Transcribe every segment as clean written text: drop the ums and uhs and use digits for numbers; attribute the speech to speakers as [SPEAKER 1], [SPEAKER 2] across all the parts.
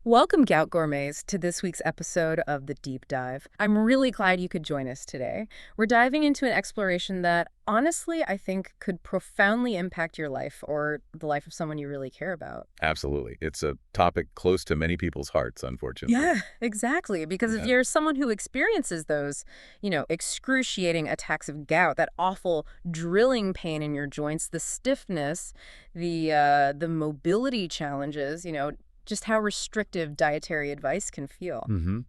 [SPEAKER 1] Welcome, Gout Gourmets, to this week's episode of The Deep Dive. I'm really glad you could join us today. We're diving into an exploration that, honestly, I think could profoundly impact your life or the life of someone you really care about.
[SPEAKER 2] Absolutely. It's a topic close to many people's hearts, unfortunately.
[SPEAKER 1] Yeah, exactly. Because if
[SPEAKER 2] Yeah.
[SPEAKER 1] you're someone who experiences those, excruciating attacks of gout, that awful drilling pain in your joints, the stiffness, the mobility challenges, just how restrictive dietary advice can feel.
[SPEAKER 2] hmm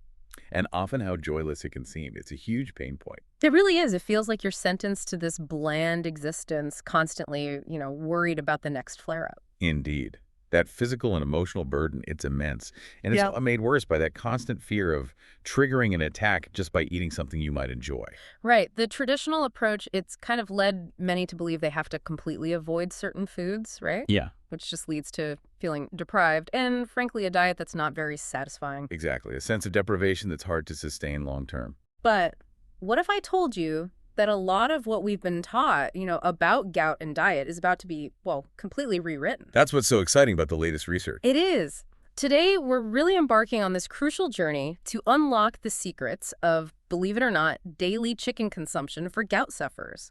[SPEAKER 2] And often how joyless it can seem. It's a huge pain point.
[SPEAKER 1] It really is. It feels like you're sentenced to this bland existence, constantly, worried about the next flare-up.
[SPEAKER 2] Indeed. That physical and emotional burden, it's immense. And it's
[SPEAKER 1] Yeah.
[SPEAKER 2] all made worse by that constant fear of triggering an attack just by eating something you might enjoy.
[SPEAKER 1] Right. The traditional approach, it's kind of led many to believe they have to completely avoid certain foods, right?
[SPEAKER 2] Yeah.
[SPEAKER 1] Which just leads to feeling deprived and, frankly, a diet that's not very satisfying.
[SPEAKER 2] Exactly. A sense of deprivation that's hard to sustain long term.
[SPEAKER 1] But what if I told you that a lot of what we've been taught, about gout and diet is about to be, well, completely rewritten?
[SPEAKER 2] That's what's so exciting about the latest research.
[SPEAKER 1] It is. Today, we're really embarking on this crucial journey to unlock the secrets of, believe it or not, daily chicken consumption for gout sufferers.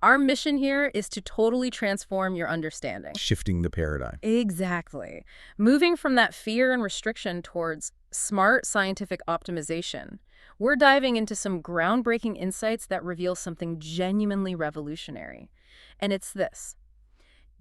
[SPEAKER 1] Our mission here is to totally transform your understanding.
[SPEAKER 2] Shifting the paradigm.
[SPEAKER 1] Exactly. Moving from that fear and restriction towards smart scientific optimization. We're diving into some groundbreaking insights that reveal something genuinely revolutionary. And it's this.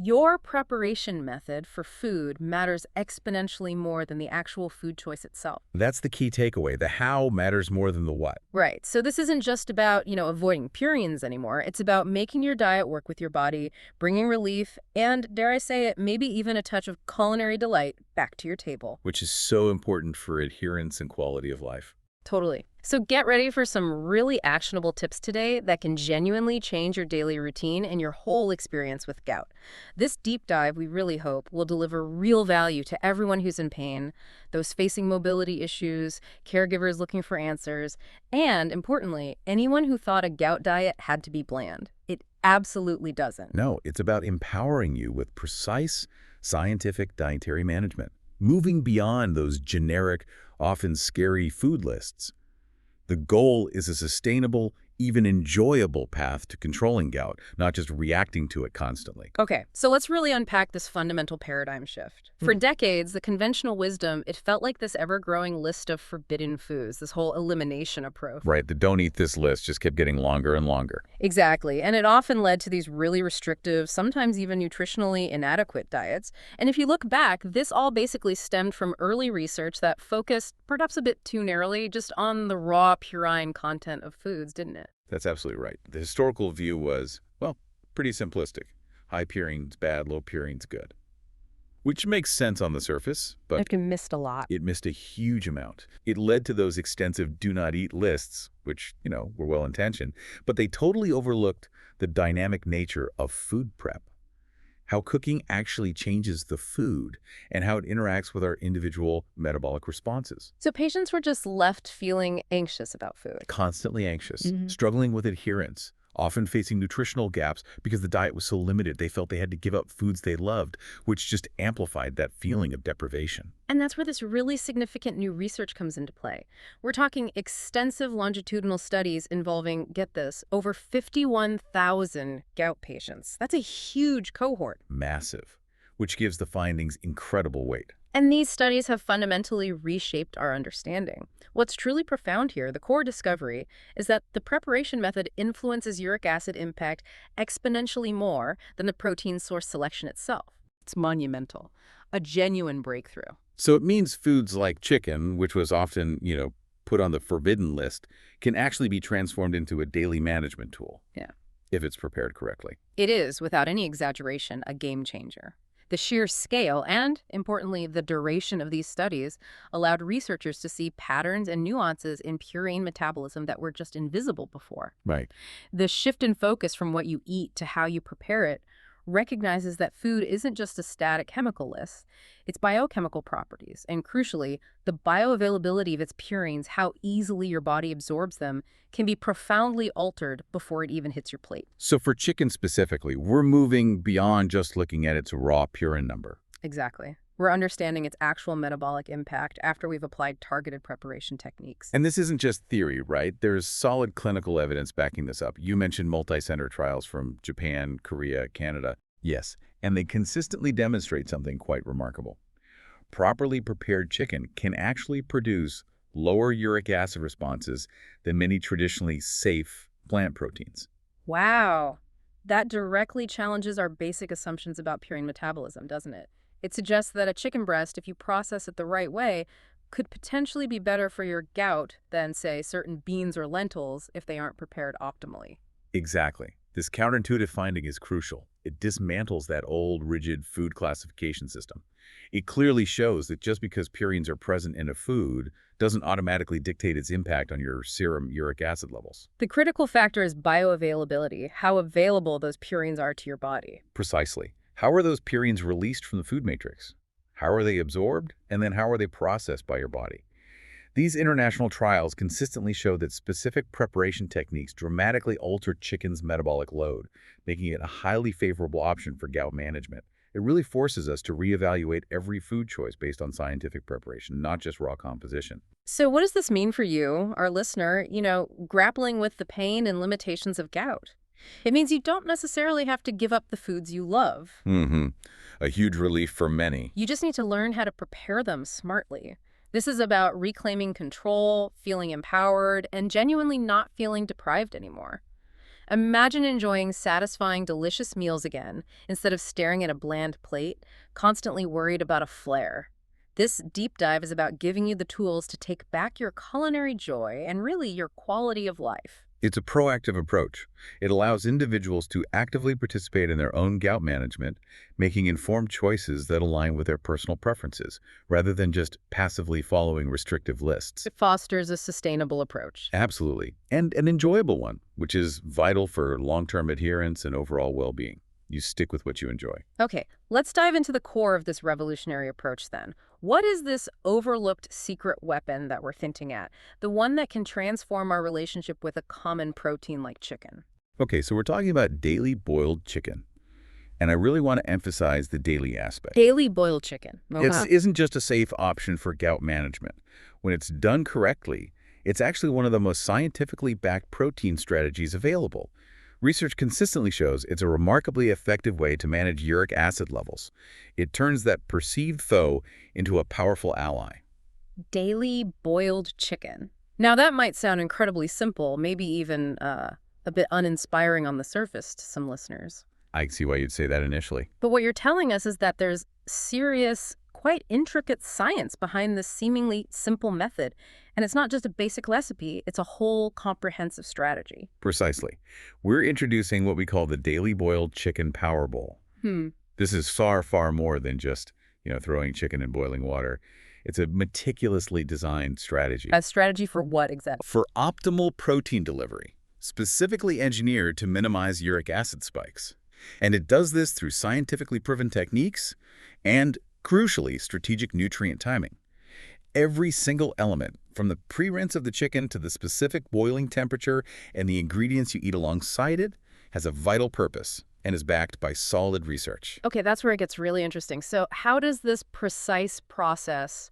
[SPEAKER 1] Your preparation method for food matters exponentially more than the actual food choice itself.
[SPEAKER 2] That's the key takeaway. The how matters more than the what.
[SPEAKER 1] Right. So this isn't just about, avoiding purines anymore. It's about making your diet work with your body, bringing relief, and, dare I say it, maybe even a touch of culinary delight back to your table.
[SPEAKER 2] Which is so important for adherence and quality of life.
[SPEAKER 1] Totally. So get ready for some really actionable tips today that can genuinely change your daily routine and your whole experience with gout. This deep dive, we really hope, will deliver real value to everyone who's in pain, those facing mobility issues, caregivers looking for answers, and, importantly, anyone who thought a gout diet had to be bland. It absolutely doesn't.
[SPEAKER 2] No, it's about empowering you with precise scientific dietary management, moving beyond those generic, often scary food lists. The goal is a sustainable, even enjoyable path to controlling gout, not just reacting to it constantly.
[SPEAKER 1] Okay, so let's really unpack this fundamental paradigm shift. For decades, the conventional wisdom, it felt like this ever-growing list of forbidden foods, this whole elimination approach.
[SPEAKER 2] Right, the don't eat this list just kept getting longer and longer.
[SPEAKER 1] Exactly, and it often led to these really restrictive, sometimes even nutritionally inadequate diets. And if you look back, this all basically stemmed from early research that focused, perhaps a bit too narrowly, just on the raw purine content of foods, didn't it?
[SPEAKER 2] That's absolutely right. The historical view was, well, pretty simplistic. High purine's bad, low purine's good. Which makes sense on the surface, but
[SPEAKER 1] It missed a lot.
[SPEAKER 2] it missed a huge amount. It led to those extensive do-not-eat lists, which, were well-intentioned, but they totally overlooked the dynamic nature of food prep. How cooking actually changes the food and how it interacts with our individual metabolic responses.
[SPEAKER 1] So patients were just left feeling anxious about food.
[SPEAKER 2] Constantly anxious, struggling with adherence, often facing nutritional gaps because the diet was so limited they felt they had to give up foods they loved, which just amplified that feeling of deprivation.
[SPEAKER 1] And that's where this really significant new research comes into play. We're talking extensive longitudinal studies involving, get this, over 51,000 gout patients. That's a huge cohort.
[SPEAKER 2] Massive, which gives the findings incredible weight.
[SPEAKER 1] And these studies have fundamentally reshaped our understanding. What's truly profound here, the core discovery, is that the preparation method influences uric acid impact exponentially more than the protein source selection itself. It's monumental, a genuine breakthrough.
[SPEAKER 2] So it means foods like chicken, which was often, put on the forbidden list, can actually be transformed into a daily management tool.
[SPEAKER 1] Yeah.
[SPEAKER 2] If it's prepared correctly.
[SPEAKER 1] It is, without any exaggeration, a game changer. The sheer scale and, importantly, the duration of these studies allowed researchers to see patterns and nuances in purine metabolism that were just invisible before.
[SPEAKER 2] Right.
[SPEAKER 1] The shift in focus from what you eat to how you prepare it recognizes that food isn't just a static chemical list, its biochemical properties, and crucially, the bioavailability of its purines, how easily your body absorbs them, can be profoundly altered before it even hits your plate.
[SPEAKER 2] So for chicken specifically, we're moving beyond just looking at its raw purine number.
[SPEAKER 1] Exactly. We're understanding its actual metabolic impact after we've applied targeted preparation techniques.
[SPEAKER 2] And this isn't just theory, right? There's solid clinical evidence backing this up. You mentioned multi-center trials from Japan, Korea, Canada. Yes, and they consistently demonstrate something quite remarkable. Properly prepared chicken can actually produce lower uric acid responses than many traditionally safe plant proteins.
[SPEAKER 1] Wow. That directly challenges our basic assumptions about purine metabolism, doesn't it? It suggests that a chicken breast, if you process it the right way, could potentially be better for your gout than, say, certain beans or lentils if they aren't prepared optimally.
[SPEAKER 2] Exactly. This counterintuitive finding is crucial. It dismantles that old, rigid food classification system. It clearly shows that just because purines are present in a food doesn't automatically dictate its impact on your serum uric acid levels.
[SPEAKER 1] The critical factor is bioavailability, how available those purines are to your body.
[SPEAKER 2] Precisely. How are those purines released from the food matrix? How are they absorbed? And then how are they processed by your body? These international trials consistently show that specific preparation techniques dramatically alter chicken's metabolic load, making it a highly favorable option for gout management. It really forces us to reevaluate every food choice based on scientific preparation, not just raw composition.
[SPEAKER 1] So what does this mean for you, our listener, grappling with the pain and limitations of gout? It means you don't necessarily have to give up the foods you love.
[SPEAKER 2] A huge relief for many.
[SPEAKER 1] You just need to learn how to prepare them smartly. This is about reclaiming control, feeling empowered, and genuinely not feeling deprived anymore. Imagine enjoying satisfying, delicious meals again, instead of staring at a bland plate, constantly worried about a flare. This deep dive is about giving you the tools to take back your culinary joy and really your quality of life.
[SPEAKER 2] It's a proactive approach. It allows individuals to actively participate in their own gout management, making informed choices that align with their personal preferences, rather than just passively following restrictive lists.
[SPEAKER 1] It fosters a sustainable approach.
[SPEAKER 2] Absolutely. And an enjoyable one, which is vital for long-term adherence and overall well-being. You stick with what you enjoy.
[SPEAKER 1] Okay, let's dive into the core of this revolutionary approach then. What is this overlooked secret weapon that we're hinting at? The one that can transform our relationship with a common protein like chicken.
[SPEAKER 2] Okay, so we're talking about daily boiled chicken. And I really want to emphasize the daily aspect.
[SPEAKER 1] Daily boiled chicken.
[SPEAKER 2] It isn't just a safe option for gout management. When it's done correctly, it's actually one of the most scientifically backed protein strategies available. Research consistently shows it's a remarkably effective way to manage uric acid levels. It turns that perceived foe into a powerful ally.
[SPEAKER 1] Daily boiled chicken. Now that might sound incredibly simple, maybe even a bit uninspiring on the surface to some listeners.
[SPEAKER 2] I see why you'd say that initially.
[SPEAKER 1] But what you're telling us is that there's serious, quite intricate science behind this seemingly simple method. And it's not just a basic recipe, it's a whole comprehensive strategy.
[SPEAKER 2] Precisely. We're introducing what we call the Daily Boiled Chicken Power Bowl. This is far, far more than just, throwing chicken in boiling water. It's a meticulously designed strategy.
[SPEAKER 1] A strategy for what exactly?
[SPEAKER 2] For optimal protein delivery, specifically engineered to minimize uric acid spikes. And it does this through scientifically proven techniques and, crucially, strategic nutrient timing. Every single element, from the pre-rinse of the chicken to the specific boiling temperature and the ingredients you eat alongside it, has a vital purpose and is backed by solid research.
[SPEAKER 1] Okay, that's where it gets really interesting. So how does this precise process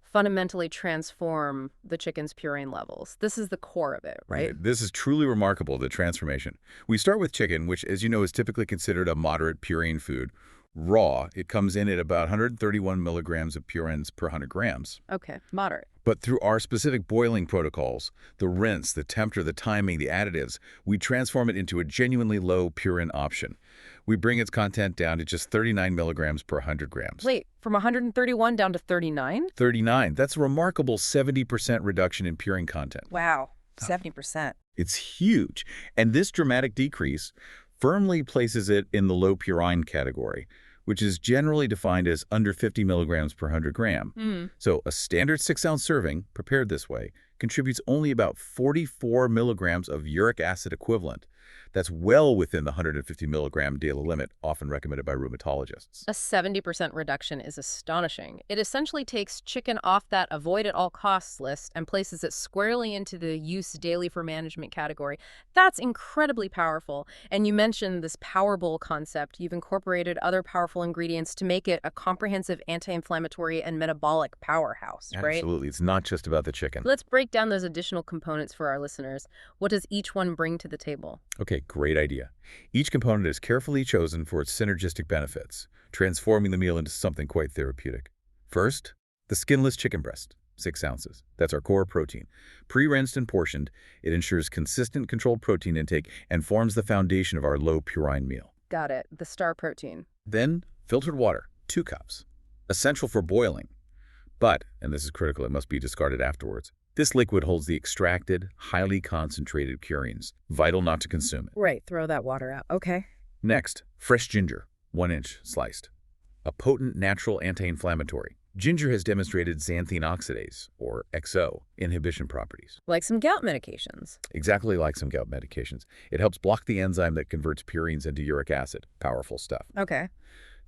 [SPEAKER 1] fundamentally transform the chicken's purine levels? This is the core of it, right?
[SPEAKER 2] This is truly remarkable, the transformation. We start with chicken, which, as you know, is typically considered a moderate purine food. Raw, it comes in at about 131 milligrams of purines per 100 grams.
[SPEAKER 1] Okay, moderate.
[SPEAKER 2] But through our specific boiling protocols, the rinse, the temperature, the timing, the additives, we transform it into a genuinely low purine option. We bring its content down to just 39 milligrams per 100 grams.
[SPEAKER 1] Wait, from 131 down to 39?
[SPEAKER 2] 39. That's a remarkable 70% reduction in purine content.
[SPEAKER 1] Wow, 70%.
[SPEAKER 2] It's huge. And this dramatic decrease firmly places it in the low purine category, which is generally defined as under 50 milligrams per 100 gram. So a standard 6-ounce serving, prepared this way, contributes only about 44 milligrams of uric acid equivalent. That's well within the 150 milligram daily limit often recommended by rheumatologists.
[SPEAKER 1] A 70% reduction is astonishing. It essentially takes chicken off that avoid at all costs list and places it squarely into the use daily for management category. That's incredibly powerful. And you mentioned this Power Bowl concept. You've incorporated other powerful ingredients to make it a comprehensive anti-inflammatory and metabolic powerhouse, right?
[SPEAKER 2] Absolutely. It's not just about the chicken.
[SPEAKER 1] Let's break down those additional components for our listeners. What does each one bring to the table?
[SPEAKER 2] Okay, great idea. Each component is carefully chosen for its synergistic benefits, transforming the meal into something quite therapeutic. First, the skinless chicken breast, 6 ounces. That's our core protein. Pre-rinsed and portioned, it ensures consistent controlled protein intake and forms the foundation of our low-purine meal.
[SPEAKER 1] Got it. The star protein.
[SPEAKER 2] Then, filtered water, 2 cups. Essential for boiling. But, and this is critical, it must be discarded afterwards. This liquid holds the extracted, highly concentrated purines, vital not to consume it.
[SPEAKER 1] Right, throw that water out. Okay.
[SPEAKER 2] Next, fresh ginger, 1 inch sliced. A potent natural anti-inflammatory. Ginger has demonstrated xanthine oxidase, or XO, inhibition properties.
[SPEAKER 1] Like some gout medications.
[SPEAKER 2] Exactly like some gout medications. It helps block the enzyme that converts purines into uric acid. Powerful stuff.
[SPEAKER 1] Okay.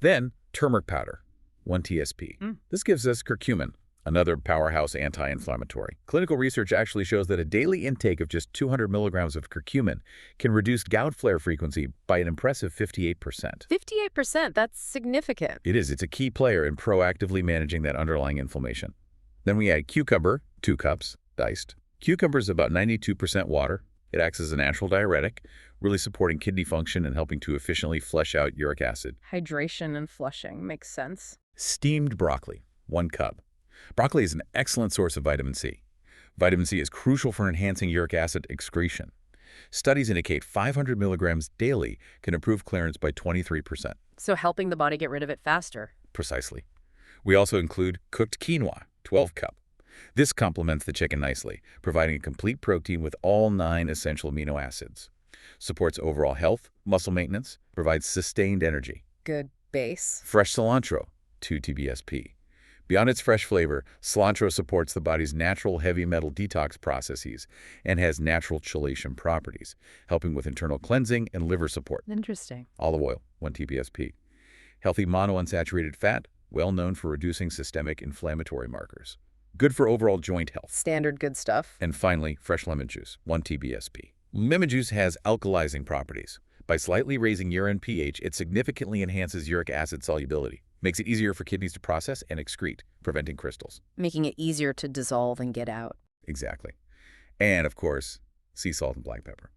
[SPEAKER 2] Then, turmeric powder, 1 TSP. This gives us curcumin, another powerhouse anti-inflammatory. Clinical research actually shows that a daily intake of just 200 milligrams of curcumin can reduce gout flare frequency by an impressive 58%.
[SPEAKER 1] 58%, that's significant.
[SPEAKER 2] It is. It's a key player in proactively managing that underlying inflammation. Then we add cucumber, 2 cups, diced. Cucumber is about 92% water. It acts as a natural diuretic, really supporting kidney function and helping to efficiently flush out uric acid.
[SPEAKER 1] Hydration and flushing makes sense.
[SPEAKER 2] Steamed broccoli, 1 cup. Broccoli is an excellent source of vitamin C. Vitamin C is crucial for enhancing uric acid excretion. Studies indicate 500 milligrams daily can improve clearance by 23%.
[SPEAKER 1] So helping the body get rid of it faster.
[SPEAKER 2] Precisely. We also include cooked quinoa, 12 cup. This complements the chicken nicely, providing a complete protein with all 9 essential amino acids. Supports overall health, muscle maintenance, provides sustained energy.
[SPEAKER 1] Good base.
[SPEAKER 2] Fresh cilantro, 2 TBSP. Beyond its fresh flavor, cilantro supports the body's natural heavy metal detox processes and has natural chelation properties, helping with internal cleansing and liver support.
[SPEAKER 1] Interesting.
[SPEAKER 2] Olive oil, 1 TBSP. Healthy monounsaturated fat, well known for reducing systemic inflammatory markers. Good for overall joint health.
[SPEAKER 1] Standard good stuff.
[SPEAKER 2] And finally, fresh lemon juice, 1 TBSP. Lemon juice has alkalizing properties. By slightly raising urine pH, it significantly enhances uric acid solubility. Makes it easier for kidneys to process and excrete, preventing crystals.
[SPEAKER 1] Making it easier to dissolve and get out.
[SPEAKER 2] Exactly. And, of course, sea salt and black pepper.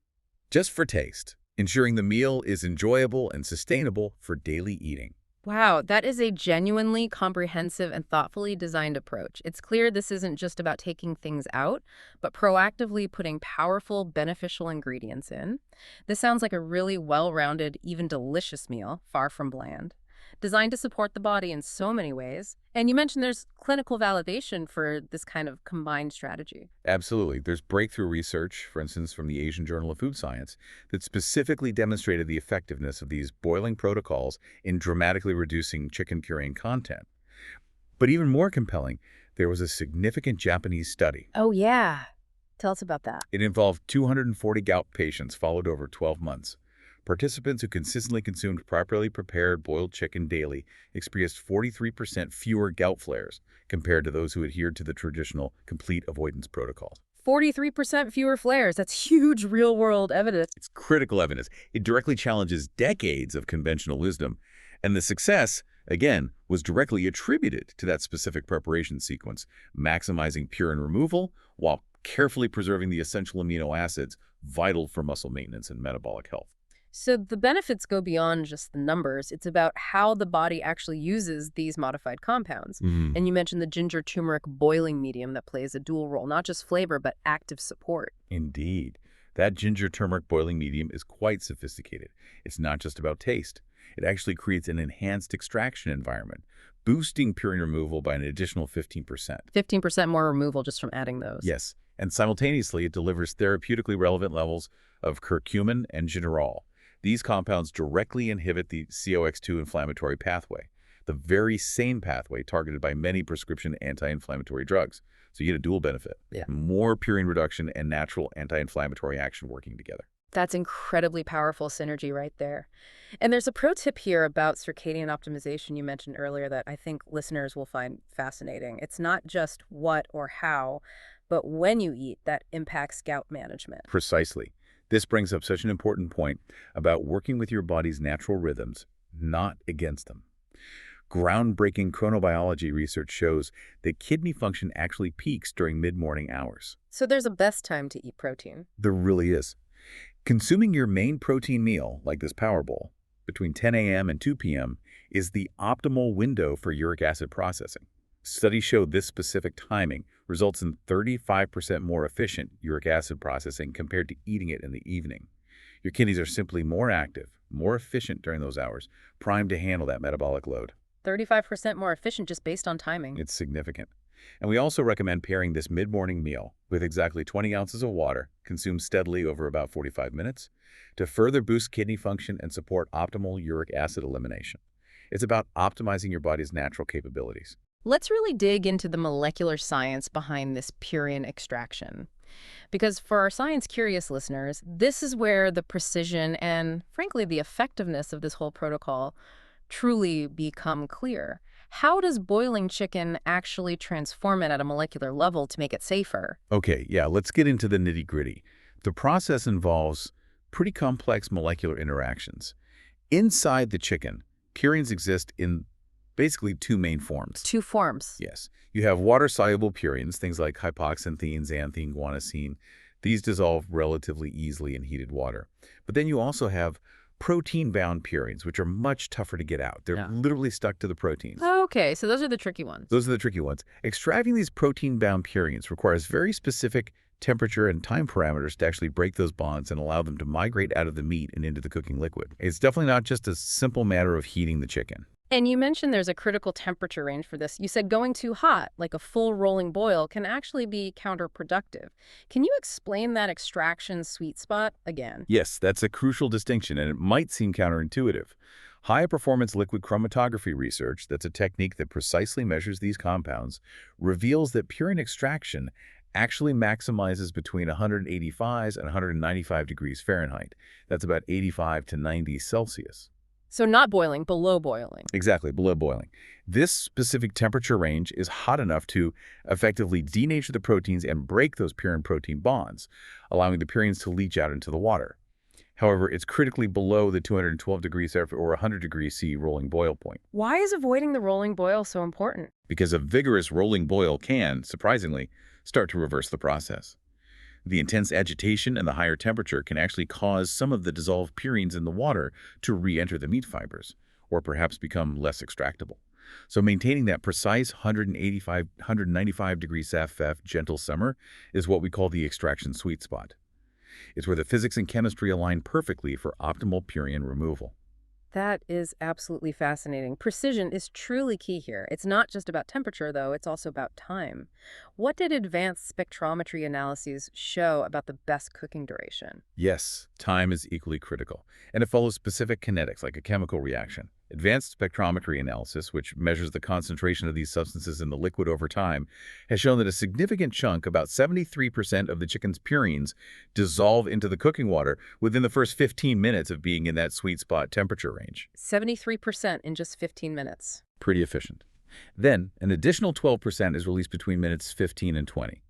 [SPEAKER 2] Just for taste, ensuring the meal is enjoyable and sustainable for daily eating.
[SPEAKER 1] Wow, that is a genuinely comprehensive and thoughtfully designed approach. It's clear this isn't just about taking things out, but proactively putting powerful, beneficial ingredients in. This sounds like a really well-rounded, even delicious meal, far from bland, designed to support the body in so many ways. And you mentioned there's clinical validation for this kind of combined strategy.
[SPEAKER 2] Absolutely. There's breakthrough research, for instance, from the Asian Journal of Food Science, that specifically demonstrated the effectiveness of these boiling protocols in dramatically reducing chicken purine content. But even more compelling, there was a significant Japanese study.
[SPEAKER 1] Oh, yeah. Tell us about that.
[SPEAKER 2] It involved 240 gout patients followed over 12 months. Participants who consistently consumed properly prepared boiled chicken daily experienced 43% fewer gout flares compared to those who adhered to the traditional complete avoidance protocol.
[SPEAKER 1] 43% fewer flares. That's huge real-world evidence.
[SPEAKER 2] It's critical evidence. It directly challenges decades of conventional wisdom. And the success, again, was directly attributed to that specific preparation sequence, maximizing purine removal while carefully preserving the essential amino acids vital for muscle maintenance and metabolic health.
[SPEAKER 1] So the benefits go beyond just the numbers. It's about how the body actually uses these modified compounds. And you mentioned the ginger turmeric boiling medium that plays a dual role, not just flavor, but active support.
[SPEAKER 2] Indeed. That ginger turmeric boiling medium is quite sophisticated. It's not just about taste. It actually creates an enhanced extraction environment, boosting purine removal by an additional 15%.
[SPEAKER 1] 15% more removal just from adding those.
[SPEAKER 2] Yes. And simultaneously, it delivers therapeutically relevant levels of curcumin and gingerol. These compounds directly inhibit the COX-2 inflammatory pathway. the very same pathway targeted by many prescription anti-inflammatory drugs. So you get a dual benefit.
[SPEAKER 1] Yeah.
[SPEAKER 2] More purine reduction and natural anti-inflammatory action working together.
[SPEAKER 1] That's incredibly powerful synergy right there. And there's a pro tip here about circadian optimization you mentioned earlier that I think listeners will find fascinating. It's not just what or how, but when you eat that impacts gout management.
[SPEAKER 2] Precisely. This brings up such an important point about working with your body's natural rhythms, not against them. Groundbreaking chronobiology research shows that kidney function actually peaks during mid-morning hours.
[SPEAKER 1] So there's a best time to eat protein.
[SPEAKER 2] There really is. Consuming your main protein meal, like this Power Bowl, between 10 a.m. and 2 p.m. is the optimal window for uric acid processing. Studies show this specific timing results in 35% more efficient uric acid processing compared to eating it in the evening. Your kidneys are simply more active, more efficient during those hours, primed to handle that metabolic load.
[SPEAKER 1] 35% more efficient just based on timing.
[SPEAKER 2] It's significant. And we also recommend pairing this mid-morning meal with exactly 20 ounces of water, consumed steadily over about 45 minutes, to further boost kidney function and support optimal uric acid elimination. It's about optimizing your body's natural capabilities.
[SPEAKER 1] Let's really dig into the molecular science behind this purine extraction. Because for our science-curious listeners, this is where the precision and, frankly, the effectiveness of this whole protocol truly become clear. How does boiling chicken actually transform it at a molecular level to make it safer?
[SPEAKER 2] Okay, yeah, let's get into the nitty-gritty. The process involves pretty complex molecular interactions. Inside the chicken, purines exist in basically two main forms.
[SPEAKER 1] Two forms.
[SPEAKER 2] Yes. You have water-soluble purines, things like hypoxanthine, xanthine, guanosine. These dissolve relatively easily in heated water. But then you also have protein-bound purines, which are much tougher to get out. They're literally stuck to the proteins.
[SPEAKER 1] Okay, so those are the tricky ones.
[SPEAKER 2] Those are the tricky ones. Extracting these protein-bound purines requires very specific temperature and time parameters to actually break those bonds and allow them to migrate out of the meat and into the cooking liquid. It's definitely not just a simple matter of heating the chicken.
[SPEAKER 1] And you mentioned there's a critical temperature range for this. You said going too hot, like a full rolling boil, can actually be counterproductive. Can you explain that extraction sweet spot again?
[SPEAKER 2] Yes, that's a crucial distinction, and it might seem counterintuitive. High-performance liquid chromatography research, that's a technique that precisely measures these compounds, reveals that purine extraction actually maximizes between 185 and 195 degrees Fahrenheit. That's about 85 to 90 Celsius.
[SPEAKER 1] So not boiling, below boiling.
[SPEAKER 2] Exactly, below boiling. This specific temperature range is hot enough to effectively denature the proteins and break those purine-protein bonds, allowing the purines to leach out into the water. However, it's critically below the 212 degrees F or 100 degrees C rolling boil point.
[SPEAKER 1] Why is avoiding the rolling boil so important?
[SPEAKER 2] Because a vigorous rolling boil can, surprisingly, start to reverse the process. The intense agitation and the higher temperature can actually cause some of the dissolved purines in the water to re-enter the meat fibers, or perhaps become less extractable. So maintaining that precise 195 degrees FF gentle simmer is what we call the extraction sweet spot. It's where the physics and chemistry align perfectly for optimal purine removal.
[SPEAKER 1] That is absolutely fascinating. Precision is truly key here. It's not just about temperature, though. It's also about time. What did advanced spectrometry analyses show about the best cooking duration?
[SPEAKER 2] Yes, time is equally critical, and it follows specific kinetics like a chemical reaction. Advanced spectrometry analysis, which measures the concentration of these substances in the liquid over time, has shown that a significant chunk, about 73% of the chicken's purines, dissolve into the cooking water within the first 15 minutes of being in that sweet spot temperature range.
[SPEAKER 1] 73% in just 15 minutes.
[SPEAKER 2] Pretty efficient. Then, an additional 12% is released between minutes 15 and 20.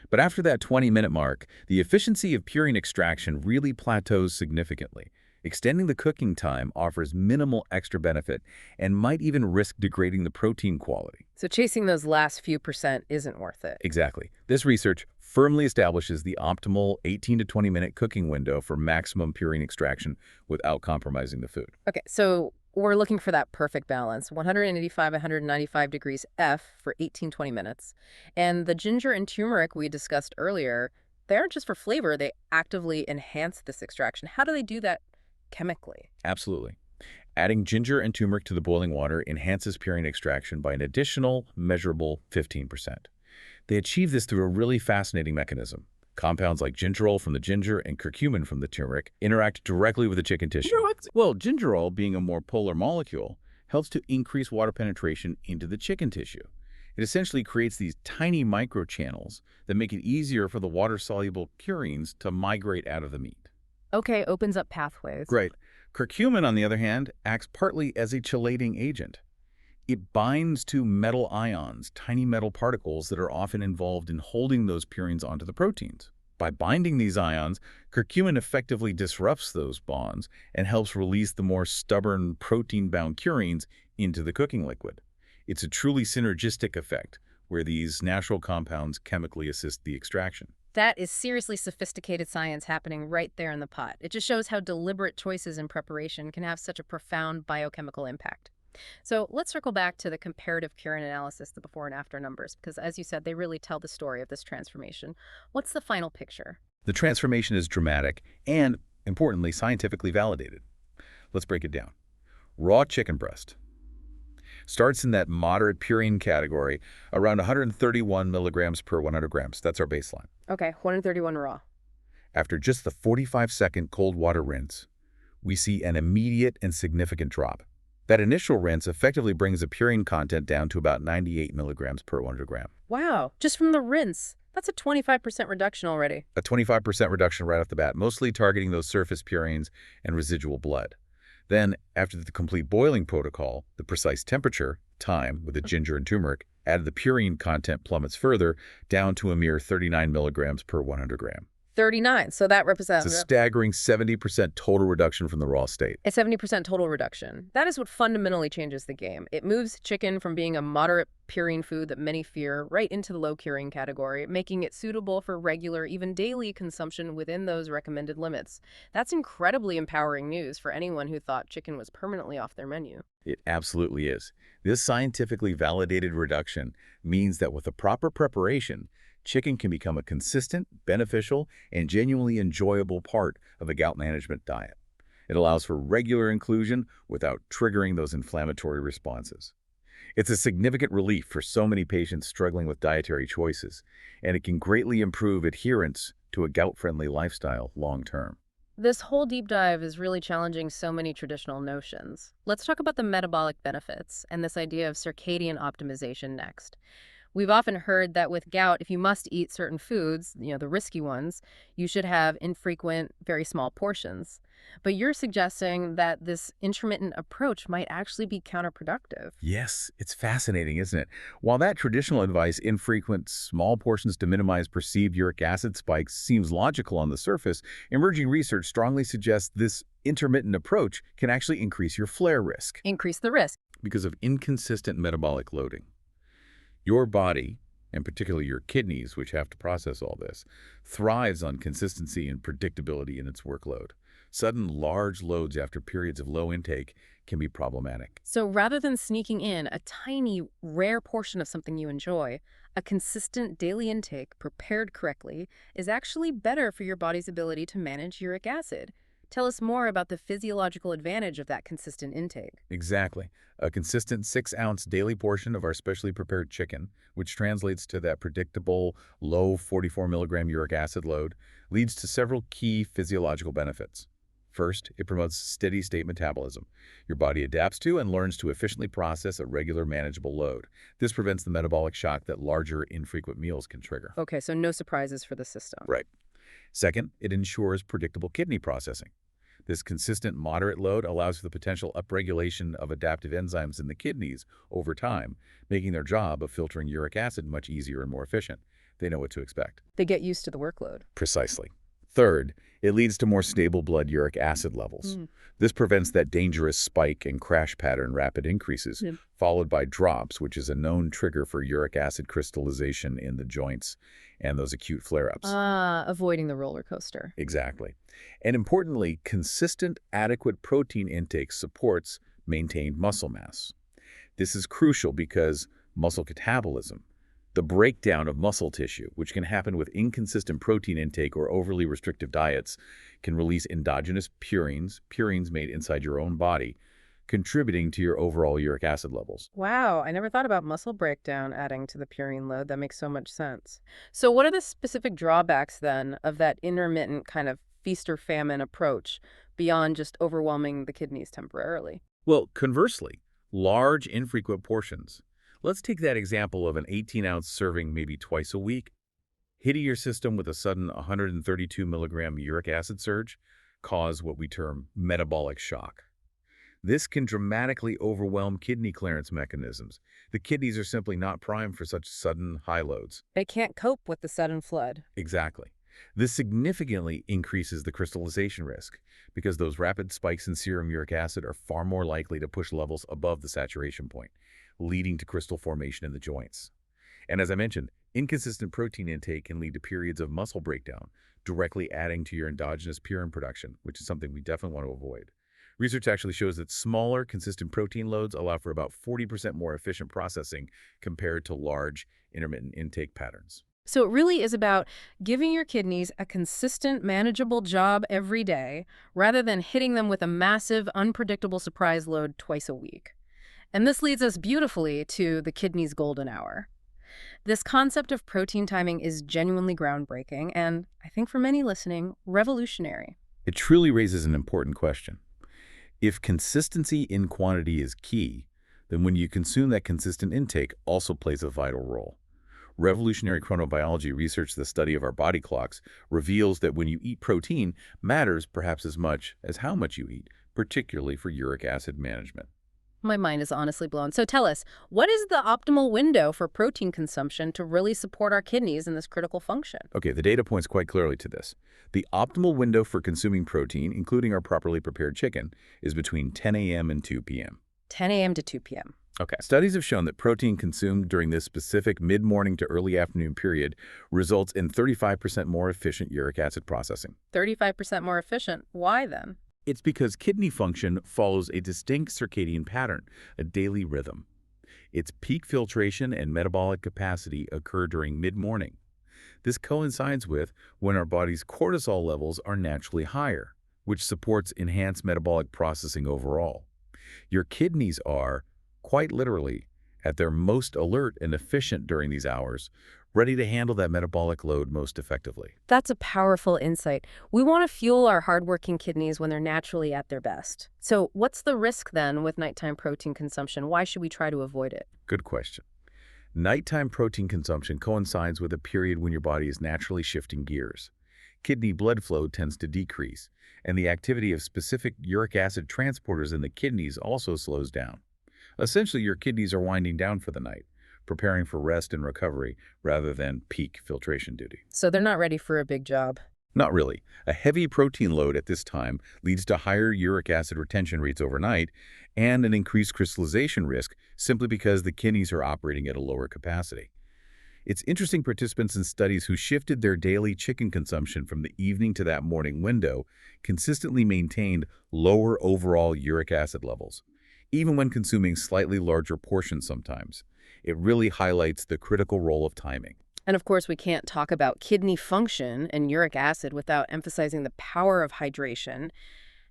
[SPEAKER 2] But after that 20-minute mark, the efficiency of purine extraction really plateaus significantly. Extending the cooking time offers minimal extra benefit and might even risk degrading the protein quality.
[SPEAKER 1] So chasing those last few percent isn't worth it.
[SPEAKER 2] Exactly. This research firmly establishes the optimal 18 to 20-minute cooking window for maximum purine extraction without compromising the food.
[SPEAKER 1] Okay, so we're looking for that perfect balance, 185, 195 degrees F for 18-20 minutes. And the ginger and turmeric we discussed earlier, they aren't just for flavor, they actively enhance this extraction. How do they do that chemically?
[SPEAKER 2] Absolutely. Adding ginger and turmeric to the boiling water enhances purine extraction by an additional measurable 15%. They achieve this through a really fascinating mechanism. Compounds like gingerol from the ginger and curcumin from the turmeric interact directly with the chicken tissue. Well, gingerol, being a more polar molecule, helps to increase water penetration into the chicken tissue. It essentially creates these tiny microchannels that make it easier for the water-soluble purines to migrate out of the meat.
[SPEAKER 1] Okay, opens up pathways.
[SPEAKER 2] Great. Curcumin, on the other hand, acts partly as a chelating agent. It binds to metal ions, tiny metal particles that are often involved in holding those purines onto the proteins. By binding these ions, curcumin effectively disrupts those bonds and helps release the more stubborn protein-bound purines into the cooking liquid. It's a truly synergistic effect where these natural compounds chemically assist the extraction.
[SPEAKER 1] That is seriously sophisticated science happening right there in the pot. It just shows how deliberate choices in preparation can have such a profound biochemical impact. So let's circle back to the comparative purine analysis, the before and after numbers, because as you said, they really tell the story of this transformation. What's the final picture?
[SPEAKER 2] The transformation is dramatic and, importantly, scientifically validated. Let's break it down. Raw chicken breast starts in that moderate purine category, around 131 milligrams per 100 grams. That's our baseline.
[SPEAKER 1] Okay, 131 raw.
[SPEAKER 2] After just the 45-second cold water rinse, we see an immediate and significant drop. That initial rinse effectively brings the purine content down to about 98 milligrams per 100 gram.
[SPEAKER 1] Wow, just from the rinse. That's a 25% reduction already.
[SPEAKER 2] A 25% reduction right off the bat, mostly targeting those surface purines and residual blood. Then, after the complete boiling protocol, the precise temperature, time with the ginger and turmeric, added the purine content plummets further down to a mere 39 milligrams per 100 gram.
[SPEAKER 1] 39, so that represents
[SPEAKER 2] It's a staggering 70% total reduction from the raw state.
[SPEAKER 1] a 70% total reduction. That is what fundamentally changes the game. It moves chicken from being a moderate purine food that many fear right into the low purine category, making it suitable for regular, even daily consumption within those recommended limits. That's incredibly empowering news for anyone who thought chicken was permanently off their menu.
[SPEAKER 2] It absolutely is. This scientifically validated reduction means that with the proper preparation, chicken can become a consistent, beneficial, and genuinely enjoyable part of a gout management diet. It allows for regular inclusion without triggering those inflammatory responses. It's a significant relief for so many patients struggling with dietary choices, and it can greatly improve adherence to a gout-friendly lifestyle long-term.
[SPEAKER 1] This whole deep dive is really challenging so many traditional notions. Let's talk about the metabolic benefits and this idea of circadian optimization next. We've often heard that with gout, if you must eat certain foods, the risky ones, you should have infrequent, very small portions. But you're suggesting that this intermittent approach might actually be counterproductive.
[SPEAKER 2] Yes, it's fascinating, isn't it? While that traditional advice, infrequent, small portions to minimize perceived uric acid spikes, seems logical on the surface, emerging research strongly suggests this intermittent approach can actually increase your flare risk
[SPEAKER 1] Increase the risk.
[SPEAKER 2] because of inconsistent metabolic loading. Your body, and particularly your kidneys, which have to process all this, thrives on consistency and predictability in its workload. Sudden large loads after periods of low intake can be problematic.
[SPEAKER 1] So rather than sneaking in a tiny, rare portion of something you enjoy, a consistent daily intake prepared correctly is actually better for your body's ability to manage uric acid. Tell us more about the physiological advantage of that consistent intake.
[SPEAKER 2] Exactly. A consistent 6-ounce daily portion of our specially prepared chicken, which translates to that predictable low 44 milligram uric acid load, leads to several key physiological benefits. First, it promotes steady-state metabolism. Your body adapts to and learns to efficiently process a regular, manageable load. This prevents the metabolic shock that larger, infrequent meals can trigger.
[SPEAKER 1] Okay, so no surprises for the system.
[SPEAKER 2] Right. Second, it ensures predictable kidney processing. This consistent, moderate load allows for the potential upregulation of adaptive enzymes in the kidneys over time, making their job of filtering uric acid much easier and more efficient. They know what to expect.
[SPEAKER 1] They get used to the workload.
[SPEAKER 2] Precisely. Third, it leads to more stable blood uric acid levels. This prevents that dangerous spike and crash pattern rapid increases, followed by drops, which is a known trigger for uric acid crystallization in the joints and those acute flare-ups.
[SPEAKER 1] Avoiding the roller coaster.
[SPEAKER 2] Exactly. And importantly, consistent, adequate protein intake supports maintained muscle mass. This is crucial because muscle catabolism, the breakdown of muscle tissue, which can happen with inconsistent protein intake or overly restrictive diets, can release endogenous purines made inside your own body, contributing to your overall uric acid levels.
[SPEAKER 1] Wow, I never thought about muscle breakdown adding to the purine load. That makes so much sense. So what are the specific drawbacks then of that intermittent kind of feast or famine approach beyond just overwhelming the kidneys temporarily?
[SPEAKER 2] Well, conversely, Large, infrequent portions. Let's take that example of an 18-ounce serving maybe twice a week. Hitting your system with a sudden 132 milligram uric acid surge cause what we term metabolic shock. This can dramatically overwhelm kidney clearance mechanisms. The kidneys are simply not primed for such sudden high loads.
[SPEAKER 1] They can't cope with the sudden flood.
[SPEAKER 2] Exactly. This significantly increases the crystallization risk because those rapid spikes in serum uric acid are far more likely to push levels above the saturation point, leading to crystal formation in the joints. And as I mentioned, inconsistent protein intake can lead to periods of muscle breakdown, directly adding to your endogenous purine production, which is something we definitely want to avoid. Research actually shows that smaller, consistent protein loads allow for about 40% more efficient processing compared to large, intermittent intake patterns.
[SPEAKER 1] So it really is about giving your kidneys a consistent, manageable job every day, rather than hitting them with a massive, unpredictable surprise load twice a week. And this leads us beautifully to the kidney's golden hour. This concept of protein timing is genuinely groundbreaking and, I think for many listening, revolutionary.
[SPEAKER 2] It truly raises an important question. If consistency in quantity is key, then when you consume that consistent intake also plays a vital role. Revolutionary chronobiology research, the study of our body clocks, reveals that when you eat protein matters perhaps as much as how much you eat, particularly for uric acid management.
[SPEAKER 1] My mind is honestly blown. So tell us, what is the optimal window for protein consumption to really support our kidneys in this critical function?
[SPEAKER 2] Okay, the data points quite clearly to this. The optimal window for consuming protein, including our properly prepared chicken, is between 10 a.m. and 2 p.m.
[SPEAKER 1] 10 a.m. to 2 p.m.
[SPEAKER 2] Okay. Studies have shown that protein consumed during this specific mid-morning to early afternoon period results in 35% more efficient uric acid processing.
[SPEAKER 1] 35% more efficient. Why then?
[SPEAKER 2] It's because kidney function follows a distinct circadian pattern, a daily rhythm. Its peak filtration and metabolic capacity occur during mid-morning. This coincides with when our body's cortisol levels are naturally higher, which supports enhanced metabolic processing overall. Your kidneys are, quite literally, at their most alert and efficient during these hours, ready to handle that metabolic load most effectively.
[SPEAKER 1] That's a powerful insight. We want to fuel our hardworking kidneys when they're naturally at their best. So what's the risk then with nighttime protein consumption? Why should we try to avoid it?
[SPEAKER 2] Good question. Nighttime protein consumption coincides with a period when your body is naturally shifting gears. Kidney blood flow tends to decrease, and the activity of specific uric acid transporters in the kidneys also slows down. Essentially, your kidneys are winding down for the night, preparing for rest and recovery rather than peak filtration duty.
[SPEAKER 1] So they're not ready for a big job.
[SPEAKER 2] Not really. A heavy protein load at this time leads to higher uric acid retention rates overnight and an increased crystallization risk simply because the kidneys are operating at a lower capacity. It's interesting, participants in studies who shifted their daily chicken consumption from the evening to that morning window consistently maintained lower overall uric acid levels, even when consuming slightly larger portions sometimes. It really highlights the critical role of timing.
[SPEAKER 1] And of course, we can't talk about kidney function and uric acid without emphasizing the power of hydration.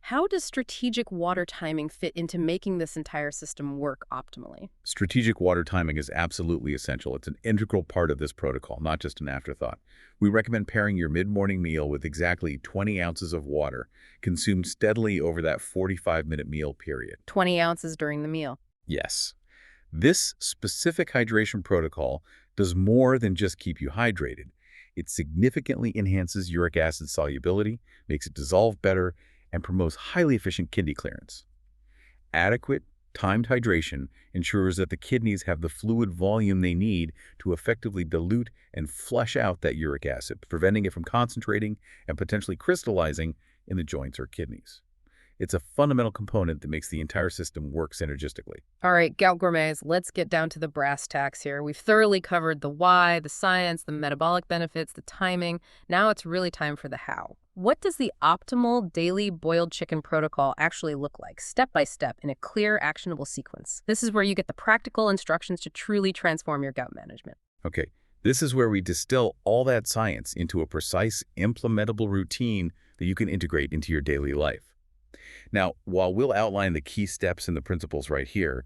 [SPEAKER 1] How does strategic water timing fit into making this entire system work optimally?
[SPEAKER 2] Strategic water timing is absolutely essential. It's an integral part of this protocol, not just an afterthought. We recommend pairing your mid-morning meal with exactly 20 ounces of water, consumed steadily over that 45-minute meal period.
[SPEAKER 1] 20 ounces during the meal.
[SPEAKER 2] Yes. This specific hydration protocol does more than just keep you hydrated. It significantly enhances uric acid solubility, makes it dissolve better, and promotes highly efficient kidney clearance. Adequate, timed hydration ensures that the kidneys have the fluid volume they need to effectively dilute and flush out that uric acid, preventing it from concentrating and potentially crystallizing in the joints or kidneys. It's a fundamental component that makes the entire system work synergistically.
[SPEAKER 1] All right, gout gourmets, let's get down to the brass tacks here. We've thoroughly covered the why, the science, the metabolic benefits, the timing. Now it's really time for the how. What does the optimal daily boiled chicken protocol actually look like, step by step, in a clear, actionable sequence? This is where you get the practical instructions to truly transform your gout management.
[SPEAKER 2] Okay, this is where we distill all that science into a precise, implementable routine that you can integrate into your daily life. Now, while we'll outline the key steps and the principles right here,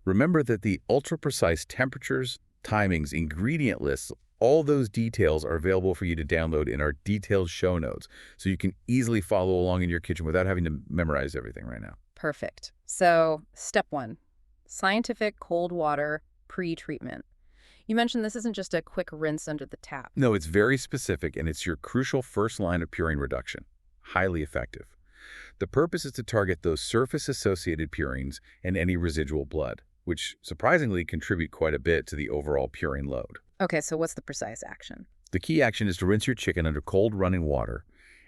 [SPEAKER 2] remember that the ultra-precise temperatures, timings, ingredient lists, all those details are available for you to download in our detailed show notes, so you can easily follow along in your kitchen without having to memorize everything right now.
[SPEAKER 1] Perfect. So, step one, Scientific cold water pre-treatment. You mentioned this isn't just a quick rinse under the tap.
[SPEAKER 2] No, it's very specific, and it's your crucial first line of purine reduction. Highly effective. The purpose is to target those surface-associated purines and any residual blood, which surprisingly contribute quite a bit to the overall purine load.
[SPEAKER 1] Okay, so what's the precise action?
[SPEAKER 2] The key action is to rinse your chicken under cold running water,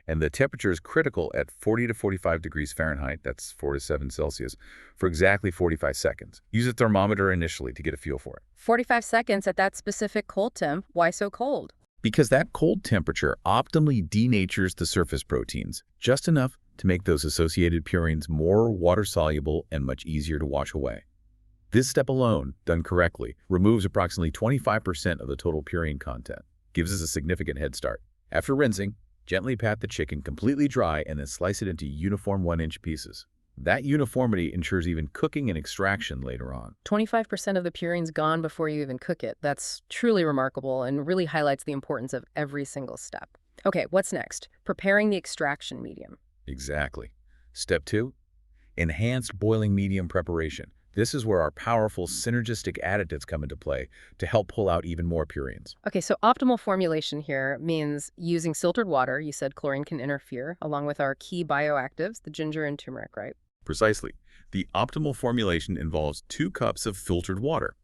[SPEAKER 2] and the temperature is critical at 40 to 45 degrees Fahrenheit, that's 4 to 7 Celsius, for exactly 45 seconds. Use a thermometer initially to get a feel for it.
[SPEAKER 1] 45 seconds at that specific cold temp. Why so cold?
[SPEAKER 2] Because that cold temperature optimally denatures the surface proteins, just enough to make those associated purines more water-soluble and much easier to wash away. This step alone, done correctly, removes approximately 25% of the total purine content. Gives us a significant head start. After rinsing, gently pat the chicken completely dry and then slice it into uniform 1-inch pieces. That uniformity ensures even cooking and extraction later on.
[SPEAKER 1] 25% of the purine's gone before you even cook it. That's truly remarkable and really highlights the importance of every single step. Okay, what's next? Preparing the extraction medium.
[SPEAKER 2] Exactly. Step 2, enhanced boiling medium preparation. This is where our powerful synergistic additives come into play to help pull out even more purines.
[SPEAKER 1] Okay, so optimal formulation here means using filtered water. You said chlorine can interfere, along with our key bioactives, the ginger and turmeric, right?
[SPEAKER 2] Precisely. The optimal formulation involves 2 cups of filtered water.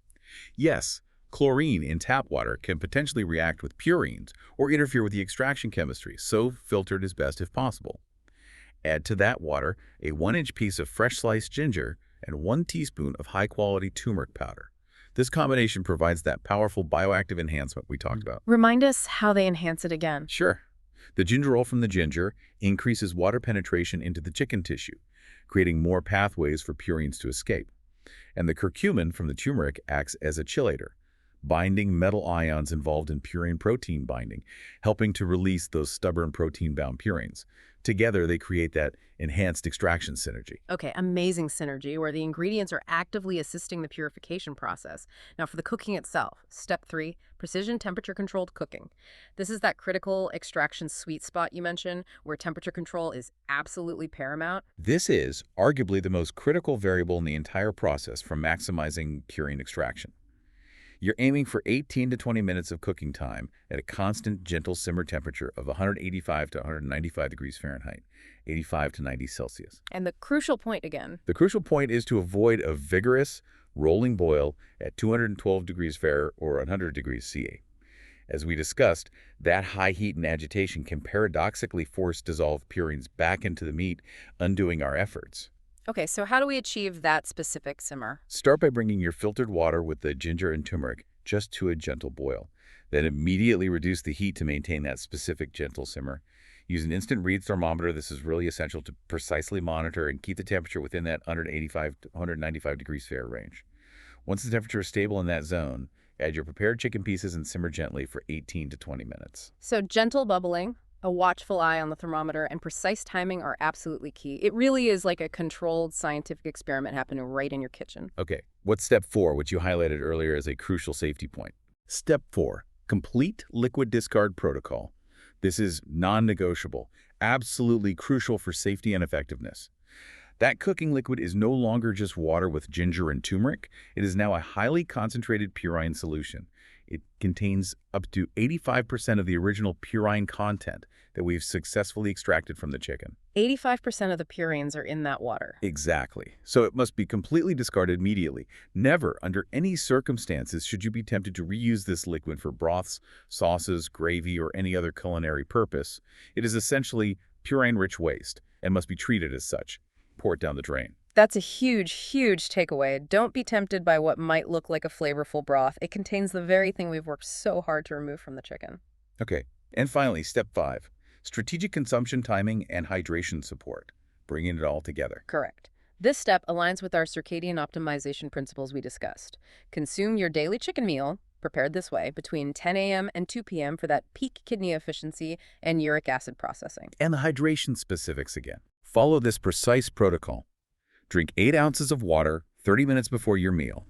[SPEAKER 2] Yes, chlorine in tap water can potentially react with purines or interfere with the extraction chemistry, so filtered is best if possible. Add to that water a 1-inch piece of fresh sliced ginger and 1 teaspoon of high-quality turmeric powder. This combination provides that powerful bioactive enhancement we talked about.
[SPEAKER 1] Remind us how they enhance it again.
[SPEAKER 2] Sure. The gingerol from the ginger increases water penetration into the chicken tissue, creating more pathways for purines to escape. And the curcumin from the turmeric acts as a chelator, binding metal ions involved in purine protein binding, helping to release those stubborn protein-bound purines. Together, they create that enhanced extraction synergy.
[SPEAKER 1] Okay, amazing synergy where the ingredients are actively assisting the purification process. Now for the cooking itself, step 3, precision temperature-controlled cooking. This is that critical extraction sweet spot you mentioned, where temperature control is absolutely paramount.
[SPEAKER 2] This is arguably the most critical variable in the entire process for maximizing purine extraction. You're aiming for 18 to 20 minutes of cooking time at a constant, gentle simmer temperature of 185 to 195 degrees Fahrenheit, 85 to 90 Celsius.
[SPEAKER 1] And the crucial point again.
[SPEAKER 2] The crucial point is to avoid a vigorous, rolling boil at 212 degrees Fahrenheit or 100 degrees CA. As we discussed, that high heat and agitation can paradoxically force dissolved purines back into the meat, undoing our efforts.
[SPEAKER 1] Okay, so how do we achieve that specific simmer?
[SPEAKER 2] Start by bringing your filtered water with the ginger and turmeric just to a gentle boil. Then immediately reduce the heat to maintain that specific gentle simmer. Use an instant read thermometer. This is really essential to precisely monitor and keep the temperature within that 185 to 195 degrees Fahrenheit range. Once the temperature is stable in that zone, add your prepared chicken pieces and simmer gently for 18 to 20 minutes.
[SPEAKER 1] So gentle bubbling, a watchful eye on the thermometer, and precise timing are absolutely key. It really is like a controlled scientific experiment happening right in your kitchen.
[SPEAKER 2] Okay, what's step 4, which you highlighted earlier as a crucial safety point? Step 4, complete liquid discard protocol. This is non-negotiable, absolutely crucial for safety and effectiveness. That cooking liquid is no longer just water with ginger and turmeric. It is now a highly concentrated purine solution. It contains up to 85% of the original purine content that we've successfully extracted from the chicken.
[SPEAKER 1] 85% of the purines are in that water.
[SPEAKER 2] Exactly. So it must be completely discarded immediately. Never, under any circumstances, should you be tempted to reuse this liquid for broths, sauces, gravy, or any other culinary purpose. It is essentially purine-rich waste and must be treated as such. Pour it down the drain.
[SPEAKER 1] That's a huge, huge takeaway. Don't be tempted by what might look like a flavorful broth. It contains the very thing we've worked so hard to remove from the chicken.
[SPEAKER 2] Okay. And finally, step 5, strategic consumption timing and hydration support, bringing it all together.
[SPEAKER 1] Correct. This step aligns with our circadian optimization principles we discussed. Consume your daily chicken meal, prepared this way, between 10 a.m. and 2 p.m. for that peak kidney efficiency and uric acid processing.
[SPEAKER 2] And the hydration specifics again. Follow this precise protocol. Drink 8 ounces of water 30 minutes before your meal.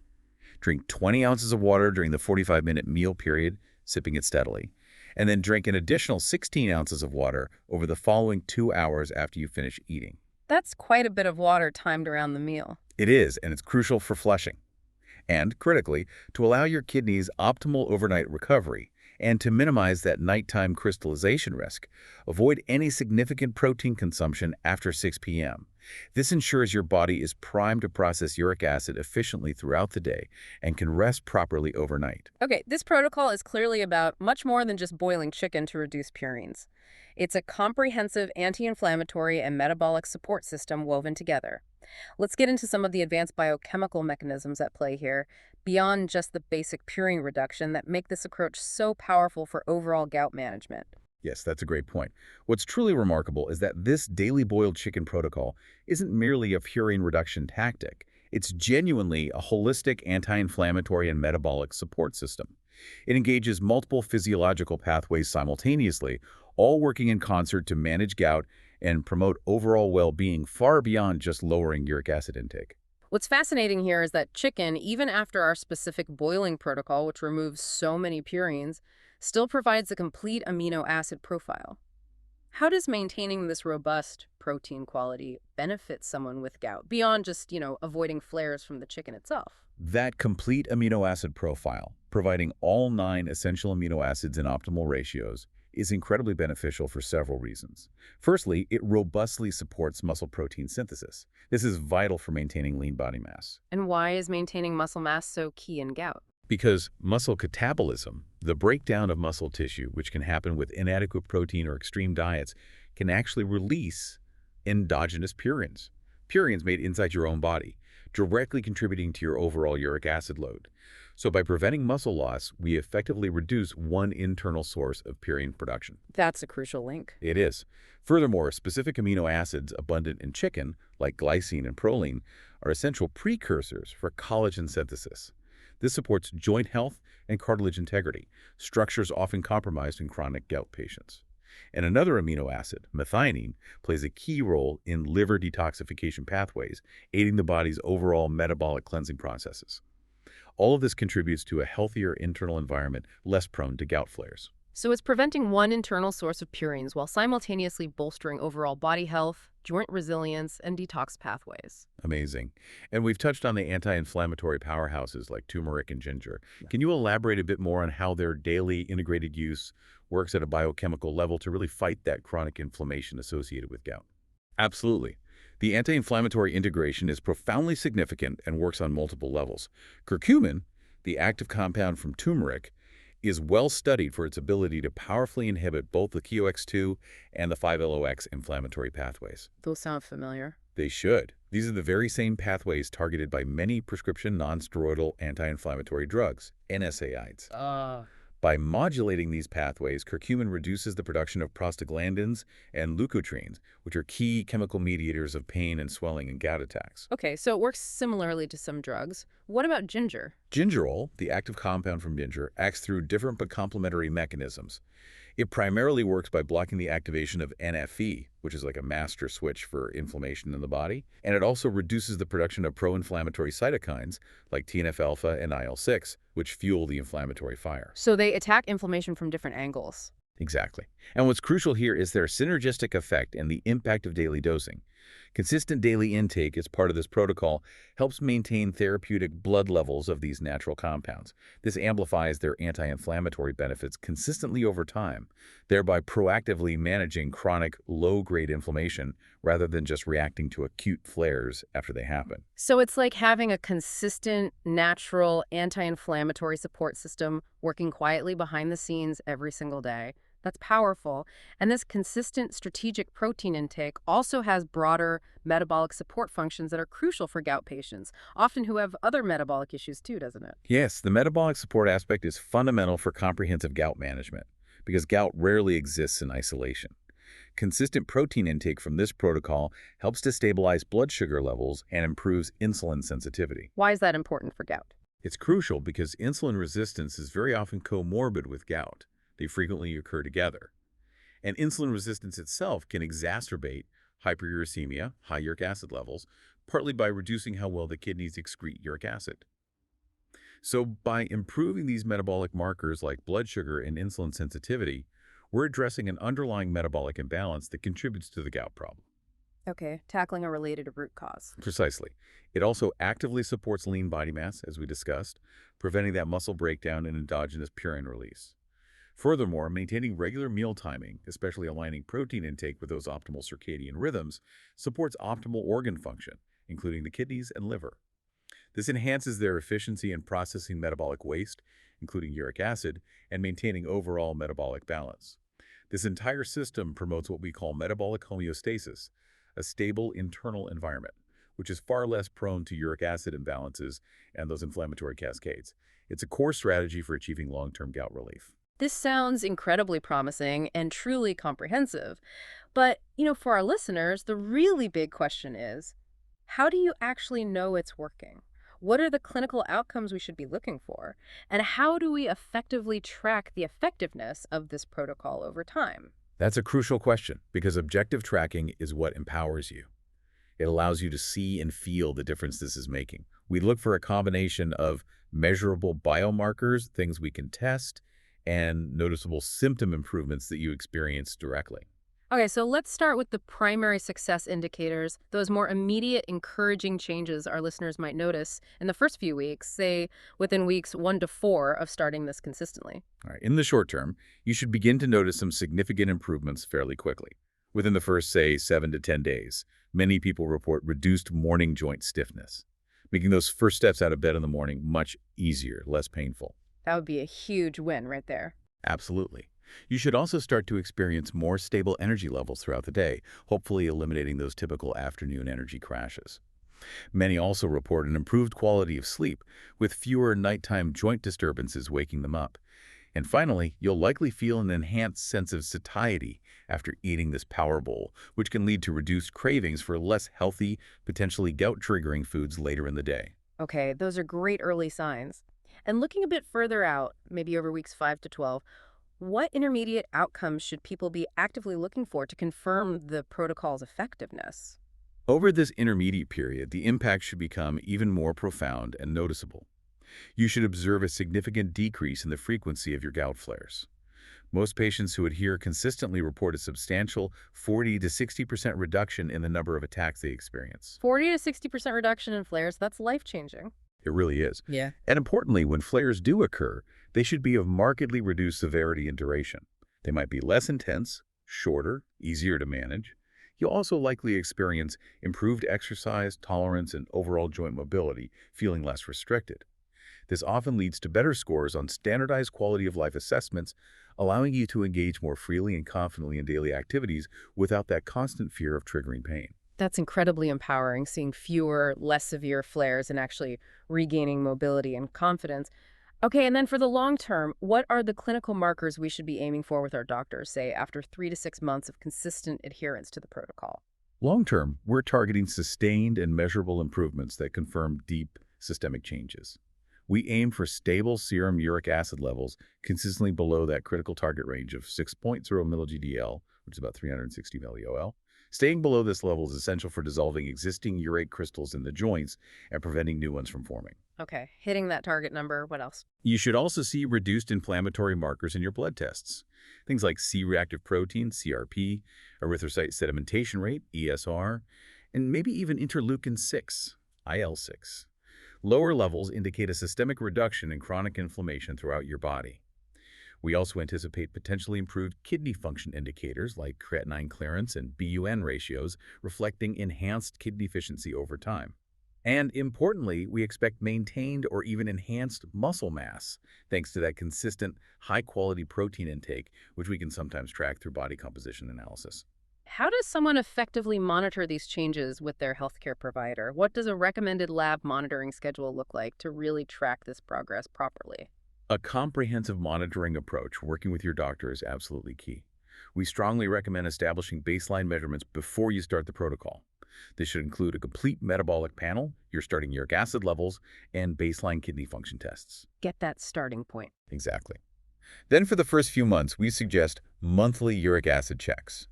[SPEAKER 2] Drink 20 ounces of water during the 45-minute meal period, sipping it steadily. And then drink an additional 16 ounces of water over the following 2 hours after you finish eating.
[SPEAKER 1] That's quite a bit of water timed around the meal.
[SPEAKER 2] It is, and it's crucial for flushing. And, critically, to allow your kidneys optimal overnight recovery and to minimize that nighttime crystallization risk, avoid any significant protein consumption after 6 p.m. This ensures your body is primed to process uric acid efficiently throughout the day and can rest properly overnight.
[SPEAKER 1] Okay, this protocol is clearly about much more than just boiling chicken to reduce purines. It's a comprehensive anti-inflammatory and metabolic support system woven together. Let's get into some of the advanced biochemical mechanisms at play here, beyond just the basic purine reduction that make this approach so powerful for overall gout management.
[SPEAKER 2] Yes, that's a great point. What's truly remarkable is that this daily boiled chicken protocol isn't merely a purine reduction tactic. It's genuinely a holistic anti-inflammatory and metabolic support system. It engages multiple physiological pathways simultaneously, all working in concert to manage gout and promote overall well-being far beyond just lowering uric acid intake.
[SPEAKER 1] What's fascinating here is that chicken, even after our specific boiling protocol, which removes so many purines, still provides a complete amino acid profile. How does maintaining this robust protein quality benefit someone with gout, beyond just, avoiding flares from the chicken itself?
[SPEAKER 2] That complete amino acid profile, providing all 9 essential amino acids in optimal ratios, is incredibly beneficial for several reasons. Firstly, it robustly supports muscle protein synthesis. This is vital for maintaining lean body mass.
[SPEAKER 1] And why is maintaining muscle mass so key in gout?
[SPEAKER 2] Because muscle catabolism, the breakdown of muscle tissue, which can happen with inadequate protein or extreme diets, can actually release endogenous purines. Purines made inside your own body, directly contributing to your overall uric acid load. So by preventing muscle loss, we effectively reduce one internal source of purine production.
[SPEAKER 1] That's a crucial link.
[SPEAKER 2] It is. Furthermore, specific amino acids abundant in chicken, like glycine and proline, are essential precursors for collagen synthesis. This supports joint health and cartilage integrity, structures often compromised in chronic gout patients. And another amino acid, methionine, plays a key role in liver detoxification pathways, aiding the body's overall metabolic cleansing processes. All of this contributes to a healthier internal environment, less prone to gout flares.
[SPEAKER 1] So it's preventing one internal source of purines while simultaneously bolstering overall body health, joint resilience, and detox pathways.
[SPEAKER 2] Amazing. And we've touched on the anti-inflammatory powerhouses like turmeric and ginger. Can you elaborate a bit more on how their daily integrated use works at a biochemical level to really fight that chronic inflammation associated with gout? Absolutely. The anti-inflammatory integration is profoundly significant and works on multiple levels. Curcumin, the active compound from turmeric, is well studied for its ability to powerfully inhibit both the QX2 and the 5-LOX inflammatory pathways.
[SPEAKER 1] Those sound familiar.
[SPEAKER 2] They should. These are the very same pathways targeted by many prescription nonsteroidal anti-inflammatory drugs, NSAIDs. By modulating these pathways, curcumin reduces the production of prostaglandins and leukotrienes, which are key chemical mediators of pain and swelling in gout attacks.
[SPEAKER 1] Okay, so it works similarly to some drugs. What about ginger?
[SPEAKER 2] Gingerol, the active compound from ginger, acts through different but complementary mechanisms. It primarily works by blocking the activation of NFE, which is like a master switch for inflammation in the body, and it also reduces the production of pro-inflammatory cytokines like TNF-alpha and IL-6, which fuel the inflammatory fire.
[SPEAKER 1] So they attack inflammation from different angles.
[SPEAKER 2] Exactly. And what's crucial here is their synergistic effect and the impact of daily dosing. Consistent daily intake as part of this protocol helps maintain therapeutic blood levels of these natural compounds. This amplifies their anti-inflammatory benefits consistently over time, thereby proactively managing chronic, low-grade inflammation rather than just reacting to acute flares after they happen.
[SPEAKER 1] So it's like having a consistent, natural, anti-inflammatory support system working quietly behind the scenes every single day. That's powerful. And this consistent strategic protein intake also has broader metabolic support functions that are crucial for gout patients, often who have other metabolic issues too, doesn't it?
[SPEAKER 2] Yes, the metabolic support aspect is fundamental for comprehensive gout management because gout rarely exists in isolation. Consistent protein intake from this protocol helps to stabilize blood sugar levels and improves insulin sensitivity.
[SPEAKER 1] Why is that important for gout?
[SPEAKER 2] It's crucial because insulin resistance is very often comorbid with gout. They frequently occur together. And insulin resistance itself can exacerbate hyperuricemia, high uric acid levels, partly by reducing how well the kidneys excrete uric acid. So by improving these metabolic markers like blood sugar and insulin sensitivity, we're addressing an underlying metabolic imbalance that contributes to the gout problem.
[SPEAKER 1] Okay, tackling a related root cause.
[SPEAKER 2] Precisely. It also actively supports lean body mass, as we discussed, preventing that muscle breakdown and endogenous purine release. Furthermore, maintaining regular meal timing, especially aligning protein intake with those optimal circadian rhythms, supports optimal organ function, including the kidneys and liver. This enhances their efficiency in processing metabolic waste, including uric acid, and maintaining overall metabolic balance. This entire system promotes what we call metabolic homeostasis, a stable internal environment, which is far less prone to uric acid imbalances and those inflammatory cascades. It's a core strategy for achieving long-term gout relief.
[SPEAKER 1] This sounds incredibly promising and truly comprehensive. But, for our listeners, the really big question is, how do you actually know it's working? What are the clinical outcomes we should be looking for? And how do we effectively track the effectiveness of this protocol over time?
[SPEAKER 2] That's a crucial question because objective tracking is what empowers you. It allows you to see and feel the difference this is making. We look for a combination of measurable biomarkers, things we can test, and noticeable symptom improvements that you experience directly.
[SPEAKER 1] Okay, so let's start with the primary success indicators, those more immediate, encouraging changes our listeners might notice in the first few weeks, say within weeks 1 to 4 of starting this consistently.
[SPEAKER 2] All right. In the short term, you should begin to notice some significant improvements fairly quickly. Within the first, say, 7 to 10 days, many people report reduced morning joint stiffness, making those first steps out of bed in the morning much easier, less painful.
[SPEAKER 1] That would be a huge win right there.
[SPEAKER 2] Absolutely. You should also start to experience more stable energy levels throughout the day, hopefully eliminating those typical afternoon energy crashes. Many also report an improved quality of sleep, with fewer nighttime joint disturbances waking them up. And finally, you'll likely feel an enhanced sense of satiety after eating this power bowl, which can lead to reduced cravings for less healthy, potentially gout-triggering foods later in the day.
[SPEAKER 1] Okay, those are great early signs. And looking a bit further out, maybe over weeks 5 to 12, what intermediate outcomes should people be actively looking for to confirm the protocol's effectiveness?
[SPEAKER 2] Over this intermediate period, the impact should become even more profound and noticeable. You should observe a significant decrease in the frequency of your gout flares. Most patients who adhere consistently report a substantial 40 to 60% reduction in the number of attacks they experience.
[SPEAKER 1] 40 to 60% reduction in flares, that's life-changing.
[SPEAKER 2] It really is.
[SPEAKER 1] Yeah.
[SPEAKER 2] And importantly, when flares do occur, they should be of markedly reduced severity and duration. They might be less intense, shorter, easier to manage. You'll also likely experience improved exercise, tolerance, and overall joint mobility, feeling less restricted. This often leads to better scores on standardized quality of life assessments, allowing you to engage more freely and confidently in daily activities without that constant fear of triggering pain.
[SPEAKER 1] That's incredibly empowering, seeing fewer, less severe flares and actually regaining mobility and confidence. Okay, and then for the long term, what are the clinical markers we should be aiming for with our doctors, say, after 3 to 6 months of consistent adherence to the protocol?
[SPEAKER 2] Long term, we're targeting sustained and measurable improvements that confirm deep systemic changes. We aim for stable serum uric acid levels consistently below that critical target range of 6.0 mg/dL, which is about 360 millioL. Staying below this level is essential for dissolving existing urate crystals in the joints and preventing new ones from forming.
[SPEAKER 1] Okay, hitting that target number, what else?
[SPEAKER 2] You should also see reduced inflammatory markers in your blood tests. Things like C-reactive protein, CRP, erythrocyte sedimentation rate, ESR, and maybe even interleukin-6, IL-6. Lower levels indicate a systemic reduction in chronic inflammation throughout your body. We also anticipate potentially improved kidney function indicators like creatinine clearance and BUN ratios, reflecting enhanced kidney efficiency over time. And importantly, we expect maintained or even enhanced muscle mass, thanks to that consistent, high-quality protein intake, which we can sometimes track through body composition analysis.
[SPEAKER 1] How does someone effectively monitor these changes with their healthcare provider? What does a recommended lab monitoring schedule look like to really track this progress properly?
[SPEAKER 2] A comprehensive monitoring approach working with your doctor is absolutely key. We strongly recommend establishing baseline measurements before you start the protocol. This should include a complete metabolic panel, your starting uric acid levels, and baseline kidney function tests.
[SPEAKER 1] Get that starting point.
[SPEAKER 2] Exactly. Then for the first few months, we suggest monthly uric acid checks.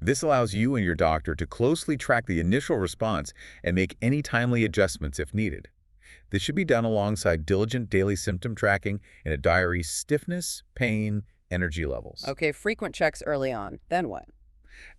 [SPEAKER 2] This allows you and your doctor to closely track the initial response and make any timely adjustments if needed. This should be done alongside diligent daily symptom tracking and a diary stiffness, pain, energy levels.
[SPEAKER 1] Okay, frequent checks early on. Then what?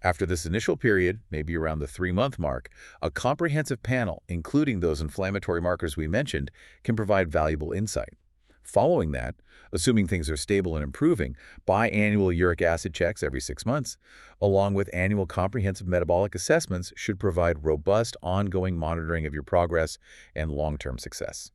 [SPEAKER 2] After this initial period, maybe around the 3-month mark, a comprehensive panel, including those inflammatory markers we mentioned, can provide valuable insight. Following that, assuming things are stable and improving, biannual uric acid checks every 6 months, along with annual comprehensive metabolic assessments, should provide robust, ongoing monitoring of your progress and long-term success.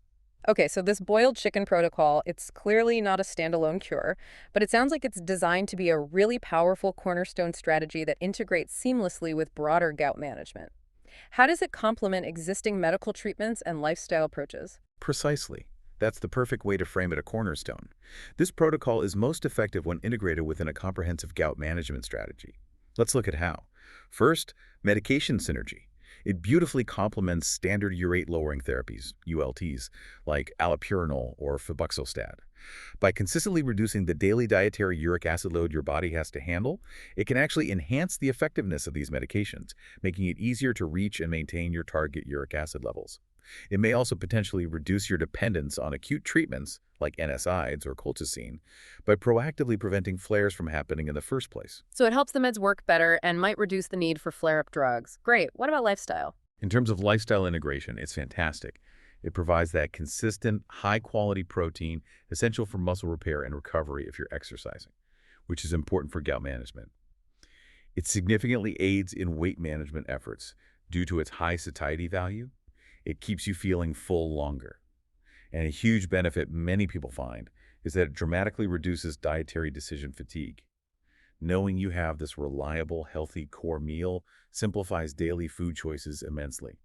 [SPEAKER 1] Okay, so this boiled chicken protocol, it's clearly not a standalone cure, but it sounds like it's designed to be a really powerful cornerstone strategy that integrates seamlessly with broader gout management. How does it complement existing medical treatments and lifestyle approaches?
[SPEAKER 2] Precisely. That's the perfect way to frame it a cornerstone. This protocol is most effective when integrated within a comprehensive gout management strategy. Let's look at how. First, medication synergy. It beautifully complements standard urate-lowering therapies, ULTs, like allopurinol or febuxostat. By consistently reducing the daily dietary uric acid load your body has to handle, it can actually enhance the effectiveness of these medications, making it easier to reach and maintain your target uric acid levels. It may also potentially reduce your dependence on acute treatments, like NSAIDs or colchicine, by proactively preventing flares from happening in the first place.
[SPEAKER 1] So it helps the meds work better and might reduce the need for flare-up drugs. Great. What about lifestyle?
[SPEAKER 2] In terms of lifestyle integration, it's fantastic. It provides that consistent, high-quality protein essential for muscle repair and recovery if you're exercising, which is important for gout management. It significantly aids in weight management efforts due to its high satiety value. It keeps you feeling full longer. And a huge benefit many people find is that it dramatically reduces dietary decision fatigue. Knowing you have this reliable, healthy core meal simplifies daily food choices immensely.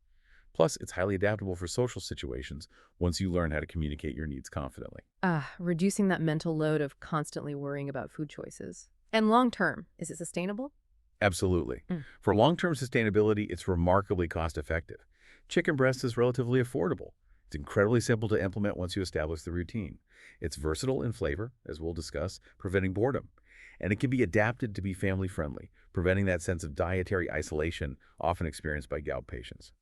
[SPEAKER 2] Plus, it's highly adaptable for social situations once you learn how to communicate your needs confidently.
[SPEAKER 1] Reducing that mental load of constantly worrying about food choices. And long term, is it sustainable?
[SPEAKER 2] Absolutely. For long-term sustainability, it's remarkably cost-effective. Chicken breast is relatively affordable. It's incredibly simple to implement once you establish the routine. It's versatile in flavor, as we'll discuss, preventing boredom. And it can be adapted to be family-friendly, preventing that sense of dietary isolation often experienced by gout patients.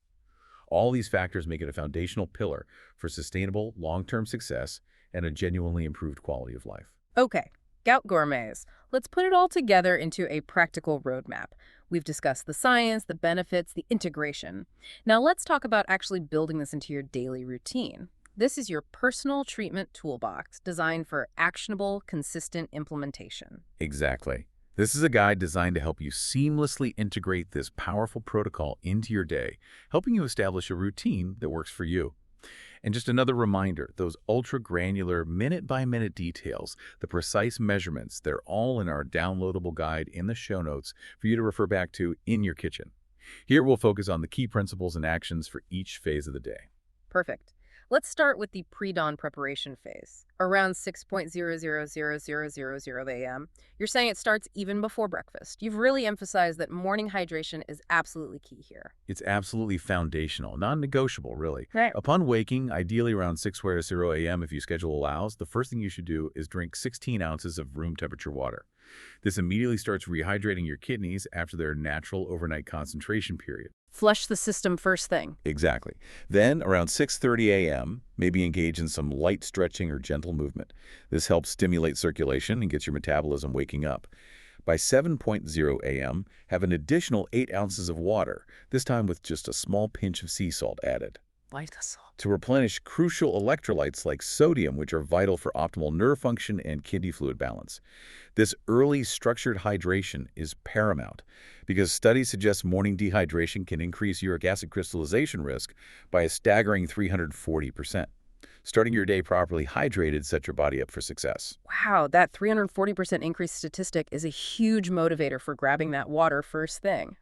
[SPEAKER 2] All these factors make it a foundational pillar for sustainable, long-term success and a genuinely improved quality of life.
[SPEAKER 1] Okay, gout gourmets. Let's put it all together into a practical roadmap. We've discussed the science, the benefits, the integration. Now let's talk about actually building this into your daily routine. This is your personal treatment toolbox designed for actionable, consistent implementation.
[SPEAKER 2] Exactly. This is a guide designed to help you seamlessly integrate this powerful protocol into your day, helping you establish a routine that works for you. And just another reminder, those ultra-granular, minute-by-minute details, the precise measurements, they're all in our downloadable guide in the show notes for you to refer back to in your kitchen. Here we'll focus on the key principles and actions for each phase of the day.
[SPEAKER 1] Perfect. Let's start with the pre-dawn preparation phase, around 6:000000 a.m. You're saying it starts even before breakfast. You've really emphasized that morning hydration is absolutely key here.
[SPEAKER 2] It's absolutely foundational, non-negotiable, really.
[SPEAKER 1] Right.
[SPEAKER 2] Upon waking, ideally around 6:00 a.m. if your schedule allows, the first thing you should do is drink 16 ounces of room temperature water. This immediately starts rehydrating your kidneys after their natural overnight concentration period.
[SPEAKER 1] Flush the system first thing.
[SPEAKER 2] Exactly. Then, around 6:30 a.m., maybe engage in some light stretching or gentle movement. This helps stimulate circulation and gets your metabolism waking up. By 7:00 a.m., have an additional 8 ounces of water, this time with just a small pinch of sea salt added.
[SPEAKER 1] Why the salt?
[SPEAKER 2] To replenish crucial electrolytes like sodium, which are vital for optimal nerve function and kidney fluid balance. This early structured hydration is paramount because studies suggest morning dehydration can increase uric acid crystallization risk by a staggering 340%. Starting your day properly hydrated sets your body up for success.
[SPEAKER 1] Wow, that 340% increase statistic is a huge motivator for grabbing that water first thing.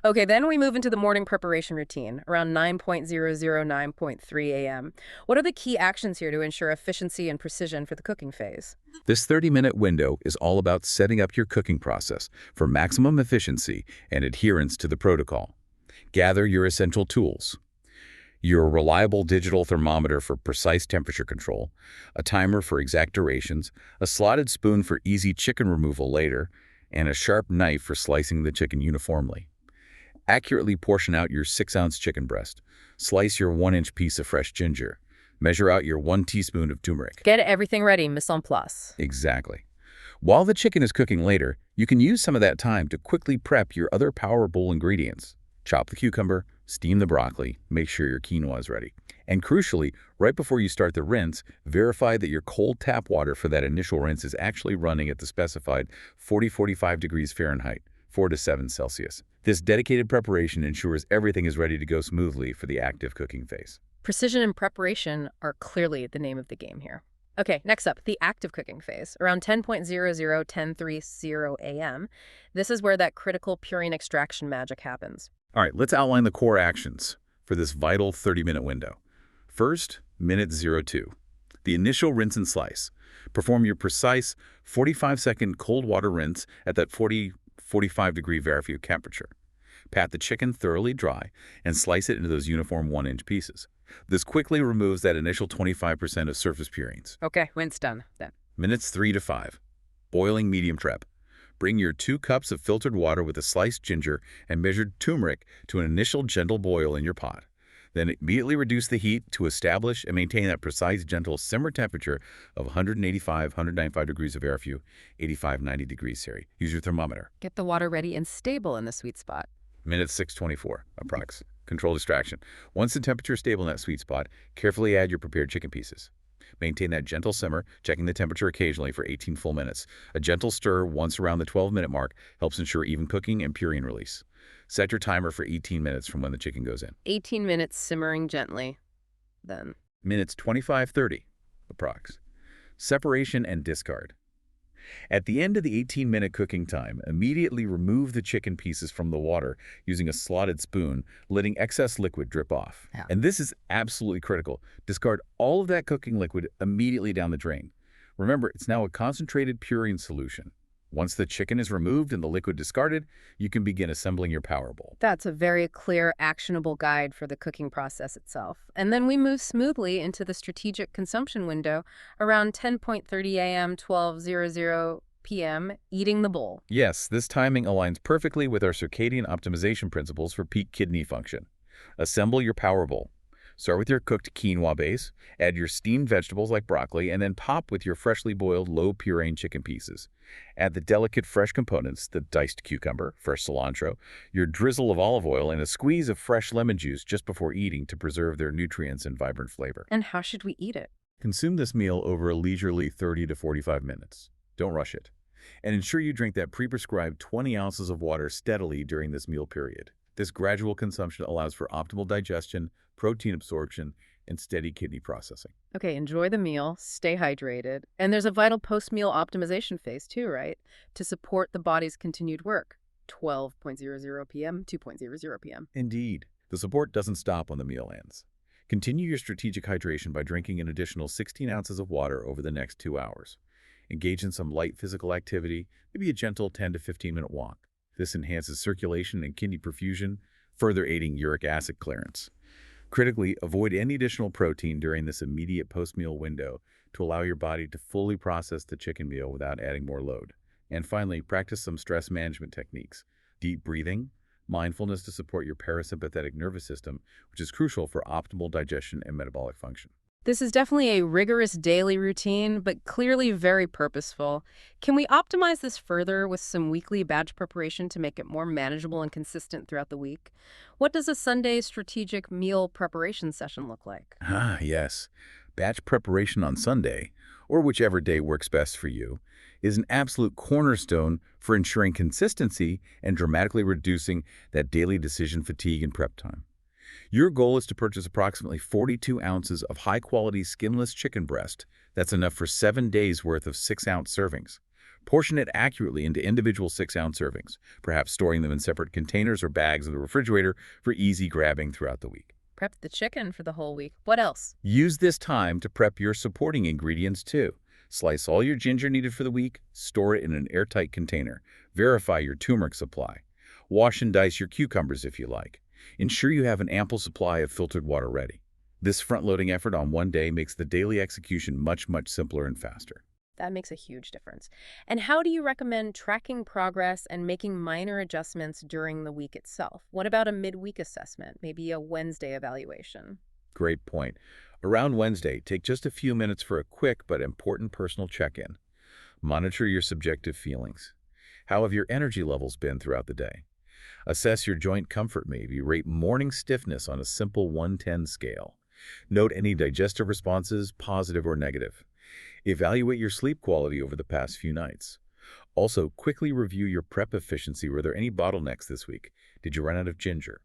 [SPEAKER 1] Okay, then we move into the morning preparation routine, around 9:00, 9:3 a.m. What are the key actions here to ensure efficiency and precision for the cooking phase?
[SPEAKER 2] This 30-minute window is all about setting up your cooking process for maximum efficiency and adherence to the protocol. Gather your essential tools: your reliable digital thermometer for precise temperature control, a timer for exact durations, a slotted spoon for easy chicken removal later, and a sharp knife for slicing the chicken uniformly. Accurately portion out your 6-ounce chicken breast. Slice your 1-inch piece of fresh ginger. Measure out your 1 teaspoon of turmeric.
[SPEAKER 1] Get everything ready, mise en place.
[SPEAKER 2] Exactly. While the chicken is cooking later, you can use some of that time to quickly prep your other power bowl ingredients. Chop the cucumber, steam the broccoli, make sure your quinoa is ready. And crucially, right before you start the rinse, verify that your cold tap water for that initial rinse is actually running at the specified 40-45 degrees Fahrenheit, 4 to 7 Celsius. This dedicated preparation ensures everything is ready to go smoothly for the active cooking phase.
[SPEAKER 1] Precision and preparation are clearly the name of the game here. Okay, next up, the active cooking phase, around 10:00–10:30 a.m. This is where that critical purine extraction magic happens.
[SPEAKER 2] All right, let's outline the core actions for this vital 30-minute window. First, minute 02, the initial rinse and slice. Perform your precise 45-second cold water rinse at that 40-45 degree Fahrenheit temperature. Pat the chicken thoroughly dry and slice it into those uniform 1-inch pieces. This quickly removes that initial 25% of surface purines.
[SPEAKER 1] Okay, rinse done then.
[SPEAKER 2] Minutes 3 to 5, boiling medium prep. Bring your 2 cups of filtered water with a sliced ginger and measured turmeric to an initial gentle boil in your pot. Then immediately reduce the heat to establish and maintain that precise, gentle simmer temperature of 185–195 degrees of Fahrenheit, 85–90 degrees Celsius. Use your thermometer.
[SPEAKER 1] Get the water ready and stable in the sweet spot.
[SPEAKER 2] Minute 6:24, approx. Control distraction. Once the temperature is stable in that sweet spot, carefully add your prepared chicken pieces. Maintain that gentle simmer, checking the temperature occasionally for 18 full minutes. A gentle stir once around the 12-minute mark helps ensure even cooking and purine release. Set your timer for 18 minutes from when the chicken goes in.
[SPEAKER 1] 18 minutes simmering gently. Then.
[SPEAKER 2] Minutes 25–30, approx. Separation and discard. At the end of the 18-minute cooking time, immediately remove the chicken pieces from the water using a slotted spoon, letting excess liquid drip off.
[SPEAKER 1] Yeah.
[SPEAKER 2] And this is absolutely critical. Discard all of that cooking liquid immediately down the drain. Remember, it's now a concentrated purine solution. Once the chicken is removed and the liquid discarded, you can begin assembling your power bowl.
[SPEAKER 1] That's a very clear, actionable guide for the cooking process itself. And then we move smoothly into the strategic consumption window around 10:30 a.m., 12:00 p.m., eating the bowl.
[SPEAKER 2] Yes, this timing aligns perfectly with our circadian optimization principles for peak kidney function. Assemble your power bowl. Start with your cooked quinoa base, add your steamed vegetables like broccoli, and then pop with your freshly boiled low-purine chicken pieces. Add the delicate fresh components, the diced cucumber, fresh cilantro, your drizzle of olive oil, and a squeeze of fresh lemon juice just before eating to preserve their nutrients and vibrant flavor.
[SPEAKER 1] And how should we eat it?
[SPEAKER 2] Consume this meal over a leisurely 30 to 45 minutes. Don't rush it. And ensure you drink that pre-prescribed 20 ounces of water steadily during this meal period. This gradual consumption allows for optimal digestion, protein absorption, and steady kidney processing.
[SPEAKER 1] Okay, enjoy the meal, stay hydrated, and there's a vital post-meal optimization phase too, right? To support the body's continued work. 12:00 p.m., 2:00 p.m.
[SPEAKER 2] Indeed. The support doesn't stop when the meal ends. Continue your strategic hydration by drinking an additional 16 ounces of water over the next 2 hours. Engage in some light physical activity, maybe a gentle 10 to 15-minute walk. This enhances circulation and kidney perfusion, further aiding uric acid clearance. Critically, avoid any additional protein during this immediate post-meal window to allow your body to fully process the chicken meal without adding more load. And finally, practice some stress management techniques. Deep breathing, mindfulness to support your parasympathetic nervous system, which is crucial for optimal digestion and metabolic function.
[SPEAKER 1] This is definitely a rigorous daily routine, but clearly very purposeful. Can we optimize this further with some weekly batch preparation to make it more manageable and consistent throughout the week? What does a Sunday strategic meal preparation session look like?
[SPEAKER 2] Ah, yes. Batch preparation on Sunday, or whichever day works best for you, is an absolute cornerstone for ensuring consistency and dramatically reducing that daily decision fatigue and prep time. Your goal is to purchase approximately 42 ounces of high-quality skinless chicken breast. That's enough for 7 days' worth of 6-ounce servings. Portion it accurately into individual 6-ounce servings, perhaps storing them in separate containers or bags in the refrigerator for easy grabbing throughout the week.
[SPEAKER 1] Prep the chicken for the whole week. What else?
[SPEAKER 2] Use this time to prep your supporting ingredients too. Slice all your ginger needed for the week, store it in an airtight container. Verify your turmeric supply. Wash and dice your cucumbers if you like. Ensure you have an ample supply of filtered water ready. This front-loading effort on one day makes the daily execution much simpler and faster.
[SPEAKER 1] That makes a huge difference. And how do you recommend tracking progress and making minor adjustments during the week itself? What about a midweek assessment, maybe a Wednesday evaluation?
[SPEAKER 2] Great point. Around Wednesday, take just a few minutes for a quick but important personal check-in. Monitor your subjective feelings. How have your energy levels been throughout the day? Assess your joint comfort maybe. Rate morning stiffness on a simple 1-10 scale. Note any digestive responses, positive or negative. Evaluate your sleep quality over the past few nights. Also, quickly review your prep efficiency. Were there any bottlenecks this week? Did you run out of ginger?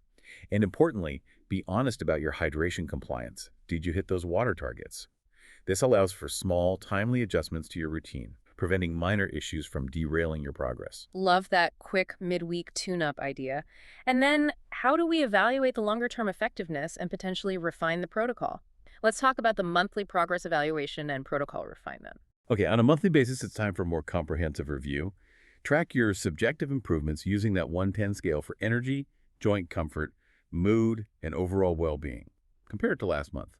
[SPEAKER 2] And importantly, be honest about your hydration compliance. Did you hit those water targets? This allows for small, timely adjustments to your routine, preventing minor issues from derailing your progress.
[SPEAKER 1] Love that quick midweek tune-up idea. And then, how do we evaluate the longer-term effectiveness and potentially refine the protocol? Let's talk about the monthly progress evaluation and protocol refinement.
[SPEAKER 2] Okay, on a monthly basis, it's time for a more comprehensive review. Track your subjective improvements using that 1-10 scale for energy, joint comfort, mood, and overall well-being. Compare it to last month.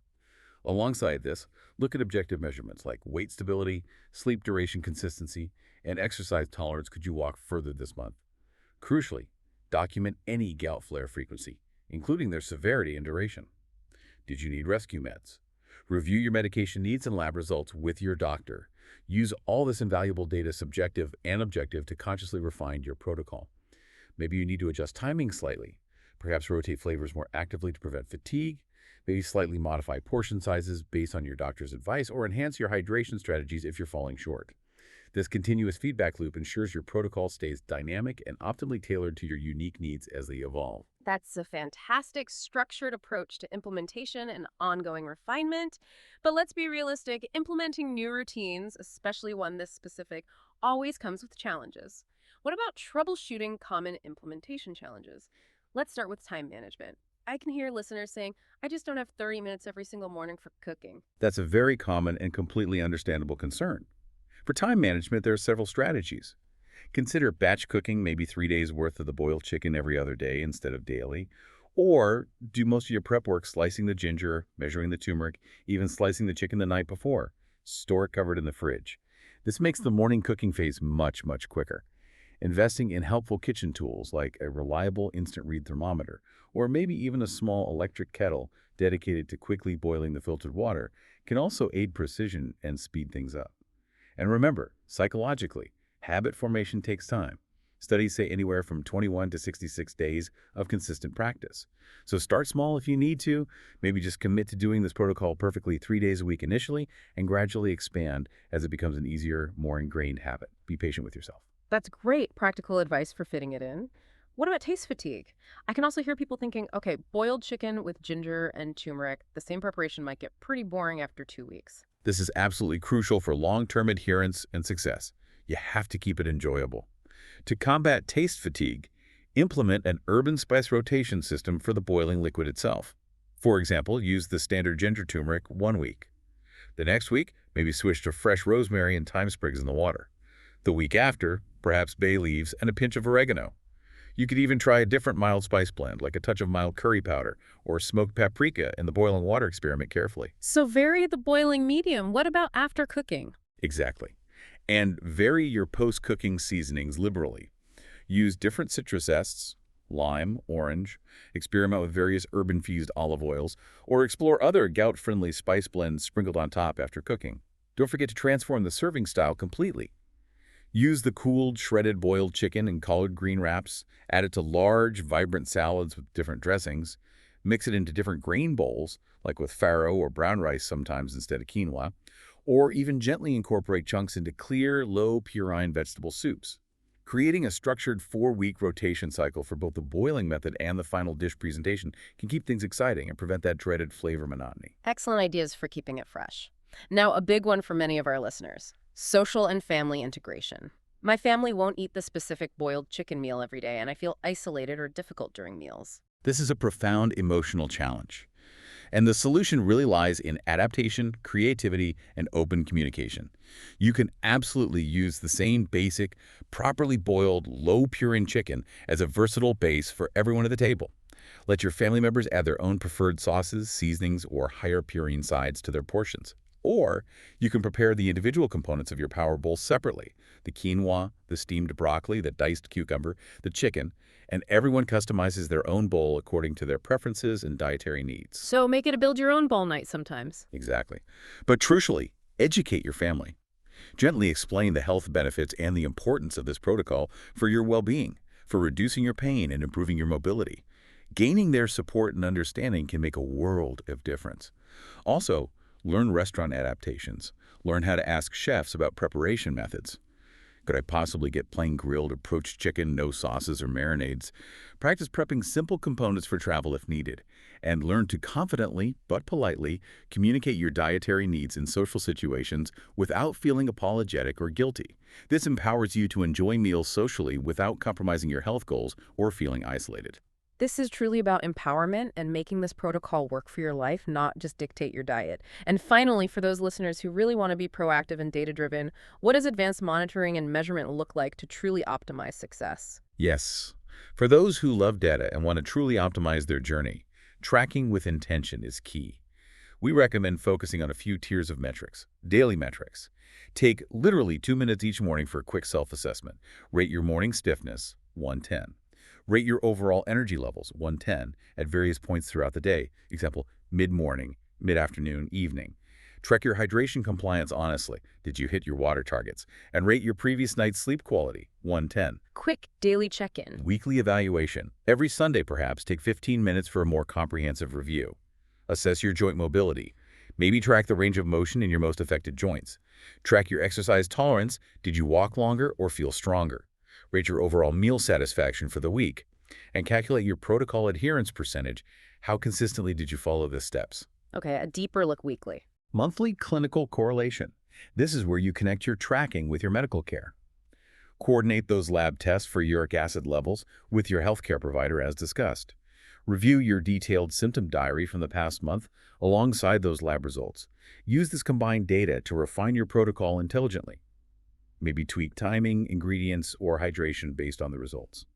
[SPEAKER 2] Alongside this, look at objective measurements like weight stability, sleep duration consistency, and exercise tolerance. Could you walk further this month? Crucially, document any gout flare frequency, including their severity and duration. Did you need rescue meds? Review your medication needs and lab results with your doctor. Use all this invaluable data, subjective and objective, to consciously refine your protocol. Maybe you need to adjust timing slightly. Perhaps rotate flavors more actively to prevent fatigue. Maybe slightly modify portion sizes based on your doctor's advice, or enhance your hydration strategies if you're falling short. This continuous feedback loop ensures your protocol stays dynamic and optimally tailored to your unique needs as they evolve.
[SPEAKER 1] That's a fantastic structured approach to implementation and ongoing refinement. But let's be realistic, implementing new routines, especially one this specific, always comes with challenges. What about troubleshooting common implementation challenges? Let's start with time management. I can hear listeners saying, I just don't have 30 minutes every single morning for cooking.
[SPEAKER 2] That's a very common and completely understandable concern. For time management, there are several strategies. Consider batch cooking, maybe 3 days worth of the boiled chicken every other day instead of daily. Or do most of your prep work slicing the ginger, measuring the turmeric, even slicing the chicken the night before. Store it covered in the fridge. This makes the morning cooking phase much, much quicker. Investing in helpful kitchen tools like a reliable instant read thermometer, or maybe even a small electric kettle dedicated to quickly boiling the filtered water, can also aid precision and speed things up. And remember, psychologically, habit formation takes time. Studies say anywhere from 21 to 66 days of consistent practice. So start small if you need to. Maybe just commit to doing this protocol perfectly 3 days a week initially, and gradually expand as it becomes an easier, more ingrained habit. Be patient with yourself.
[SPEAKER 1] That's great practical advice for fitting it in. What about taste fatigue? I can also hear people thinking, okay, boiled chicken with ginger and turmeric, the same preparation might get pretty boring after 2 weeks.
[SPEAKER 2] This is absolutely crucial for long-term adherence and success. You have to keep it enjoyable. To combat taste fatigue, implement an herb and spice rotation system for the boiling liquid itself. For example, use the standard ginger turmeric 1 week. The next week, maybe switch to fresh rosemary and thyme sprigs in the water. The week after, perhaps bay leaves and a pinch of oregano. You could even try a different mild spice blend, like a touch of mild curry powder or smoked paprika in the boiling water. Experiment carefully.
[SPEAKER 1] So vary the boiling medium. What about after cooking?
[SPEAKER 2] Exactly. And vary your post-cooking seasonings liberally. Use different citrus zests, lime, orange, experiment with various herb-infused olive oils, or explore other gout-friendly spice blends sprinkled on top after cooking. Don't forget to transform the serving style completely. Use the cooled, shredded boiled chicken in collard green wraps, add it to large, vibrant salads with different dressings, mix it into different grain bowls, like with farro or brown rice sometimes instead of quinoa, or even gently incorporate chunks into clear, low-purine vegetable soups. Creating a structured 4-week rotation cycle for both the boiling method and the final dish presentation can keep things exciting and prevent that dreaded flavor monotony.
[SPEAKER 1] Excellent ideas for keeping it fresh. Now, a big one for many of our listeners. Social and family integration. My family won't eat the specific boiled chicken meal every day, and I feel isolated or difficult during meals.
[SPEAKER 2] This is a profound emotional challenge. And the solution really lies in adaptation, creativity, and open communication. You can absolutely use the same basic, properly boiled, low-purine chicken as a versatile base for everyone at the table. Let your family members add their own preferred sauces, seasonings, or higher purine sides to their portions. Or you can prepare the individual components of your power bowl separately: the quinoa, the steamed broccoli, the diced cucumber, the chicken, and everyone customizes their own bowl according to their preferences and dietary needs.
[SPEAKER 1] So make it a build-your-own bowl night sometimes.
[SPEAKER 2] Exactly. But crucially, educate your family. Gently explain the health benefits and the importance of this protocol for your well-being, for reducing your pain and improving your mobility. Gaining their support and understanding can make a world of difference. Also, learn restaurant adaptations. Learn how to ask chefs about preparation methods. Could I possibly get plain grilled or poached chicken, no sauces or marinades? Practice prepping simple components for travel if needed. And learn to confidently, but politely, communicate your dietary needs in social situations without feeling apologetic or guilty. This empowers you to enjoy meals socially without compromising your health goals or feeling isolated.
[SPEAKER 1] This is truly about empowerment and making this protocol work for your life, not just dictate your diet. And finally, for those listeners who really want to be proactive and data-driven, what does advanced monitoring and measurement look like to truly optimize success?
[SPEAKER 2] Yes, for those who love data and want to truly optimize their journey, tracking with intention is key. We recommend focusing on a few tiers of metrics. Daily metrics. Take literally 2 minutes each morning for a quick self-assessment. Rate your morning stiffness, 110. Rate your overall energy levels, 110, at various points throughout the day. Example, mid-morning, mid-afternoon, evening. Track your hydration compliance honestly. Did you hit your water targets? And rate your previous night's sleep quality, 110.
[SPEAKER 1] Quick daily check-in.
[SPEAKER 2] Weekly evaluation. Every Sunday, perhaps, take 15 minutes for a more comprehensive review. Assess your joint mobility. Maybe track the range of motion in your most affected joints. Track your exercise tolerance. Did you walk longer or feel stronger? Rate your overall meal satisfaction for the week. And calculate your protocol adherence percentage. How consistently did you follow the steps?
[SPEAKER 1] Okay, a deeper look weekly.
[SPEAKER 2] Monthly clinical correlation. This is where you connect your tracking with your medical care. Coordinate those lab tests for uric acid levels with your healthcare provider as discussed. Review your detailed symptom diary from the past month alongside those lab results. Use this combined data to refine your protocol intelligently. Maybe tweak timing, ingredients, or hydration based on the results.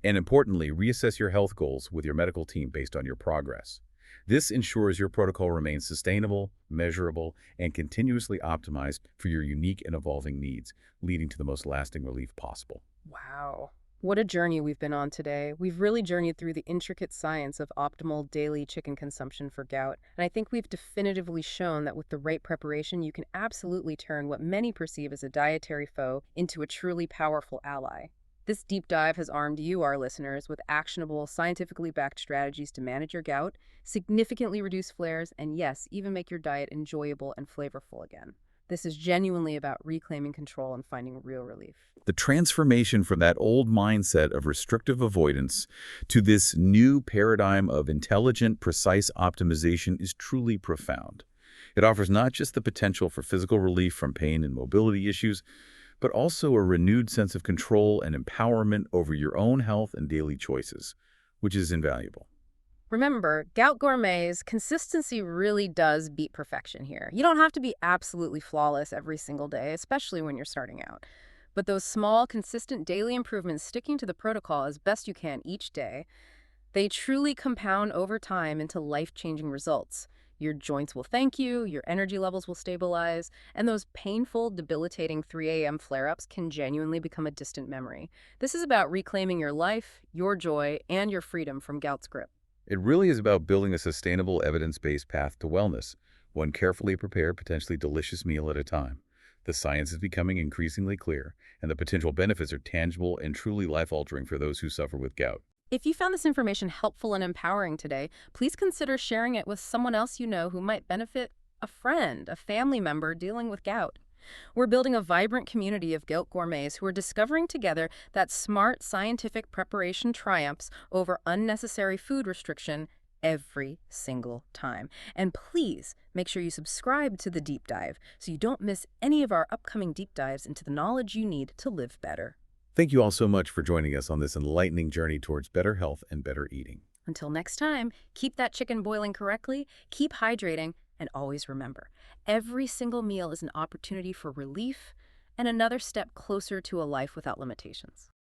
[SPEAKER 2] And importantly, reassess your health goals with your medical team based on your progress. This ensures your protocol remains sustainable, measurable, and continuously optimized for your unique and evolving needs, leading to the most lasting relief possible.
[SPEAKER 1] Wow. What a journey we've been on today. We've really journeyed through the intricate science of optimal daily chicken consumption for gout. And I think we've definitively shown that with the right preparation, you can absolutely turn what many perceive as a dietary foe into a truly powerful ally. This deep dive has armed you, our listeners, with actionable, scientifically backed strategies to manage your gout, significantly reduce flares, and yes, even make your diet enjoyable and flavorful again. This is genuinely about reclaiming control and finding real relief.
[SPEAKER 2] The transformation from that old mindset of restrictive avoidance to this new paradigm of intelligent, precise optimization is truly profound. It offers not just the potential for physical relief from pain and mobility issues, but also a renewed sense of control and empowerment over your own health and daily choices, which is invaluable.
[SPEAKER 1] Remember, Gout Gourmets, consistency really does beat perfection here. You don't have to be absolutely flawless every single day, especially when you're starting out. But those small, consistent daily improvements, sticking to the protocol as best you can each day, they truly compound over time into life-changing results. Your joints will thank you, your energy levels will stabilize, and those painful, debilitating 3 a.m. flare-ups can genuinely become a distant memory. This is about reclaiming your life, your joy, and your freedom from gout's grip.
[SPEAKER 2] It really is about building a sustainable, evidence-based path to wellness, one carefully prepared, potentially delicious meal at a time. The science is becoming increasingly clear, and the potential benefits are tangible and truly life-altering for those who suffer with gout.
[SPEAKER 1] If you found this information helpful and empowering today, please consider sharing it with someone else you know who might benefit: a friend, a family member dealing with gout. We're building a vibrant community of gout gourmets who are discovering together that smart, scientific preparation triumphs over unnecessary food restriction every single time. And please make sure you subscribe to The Deep Dive so you don't miss any of our upcoming deep dives into the knowledge you need to live better.
[SPEAKER 2] Thank you all so much for joining us on this enlightening journey towards better health and better eating.
[SPEAKER 1] Until next time, keep that chicken boiling correctly, keep hydrating, and always remember, every single meal is an opportunity for relief and another step closer to a life without limitations.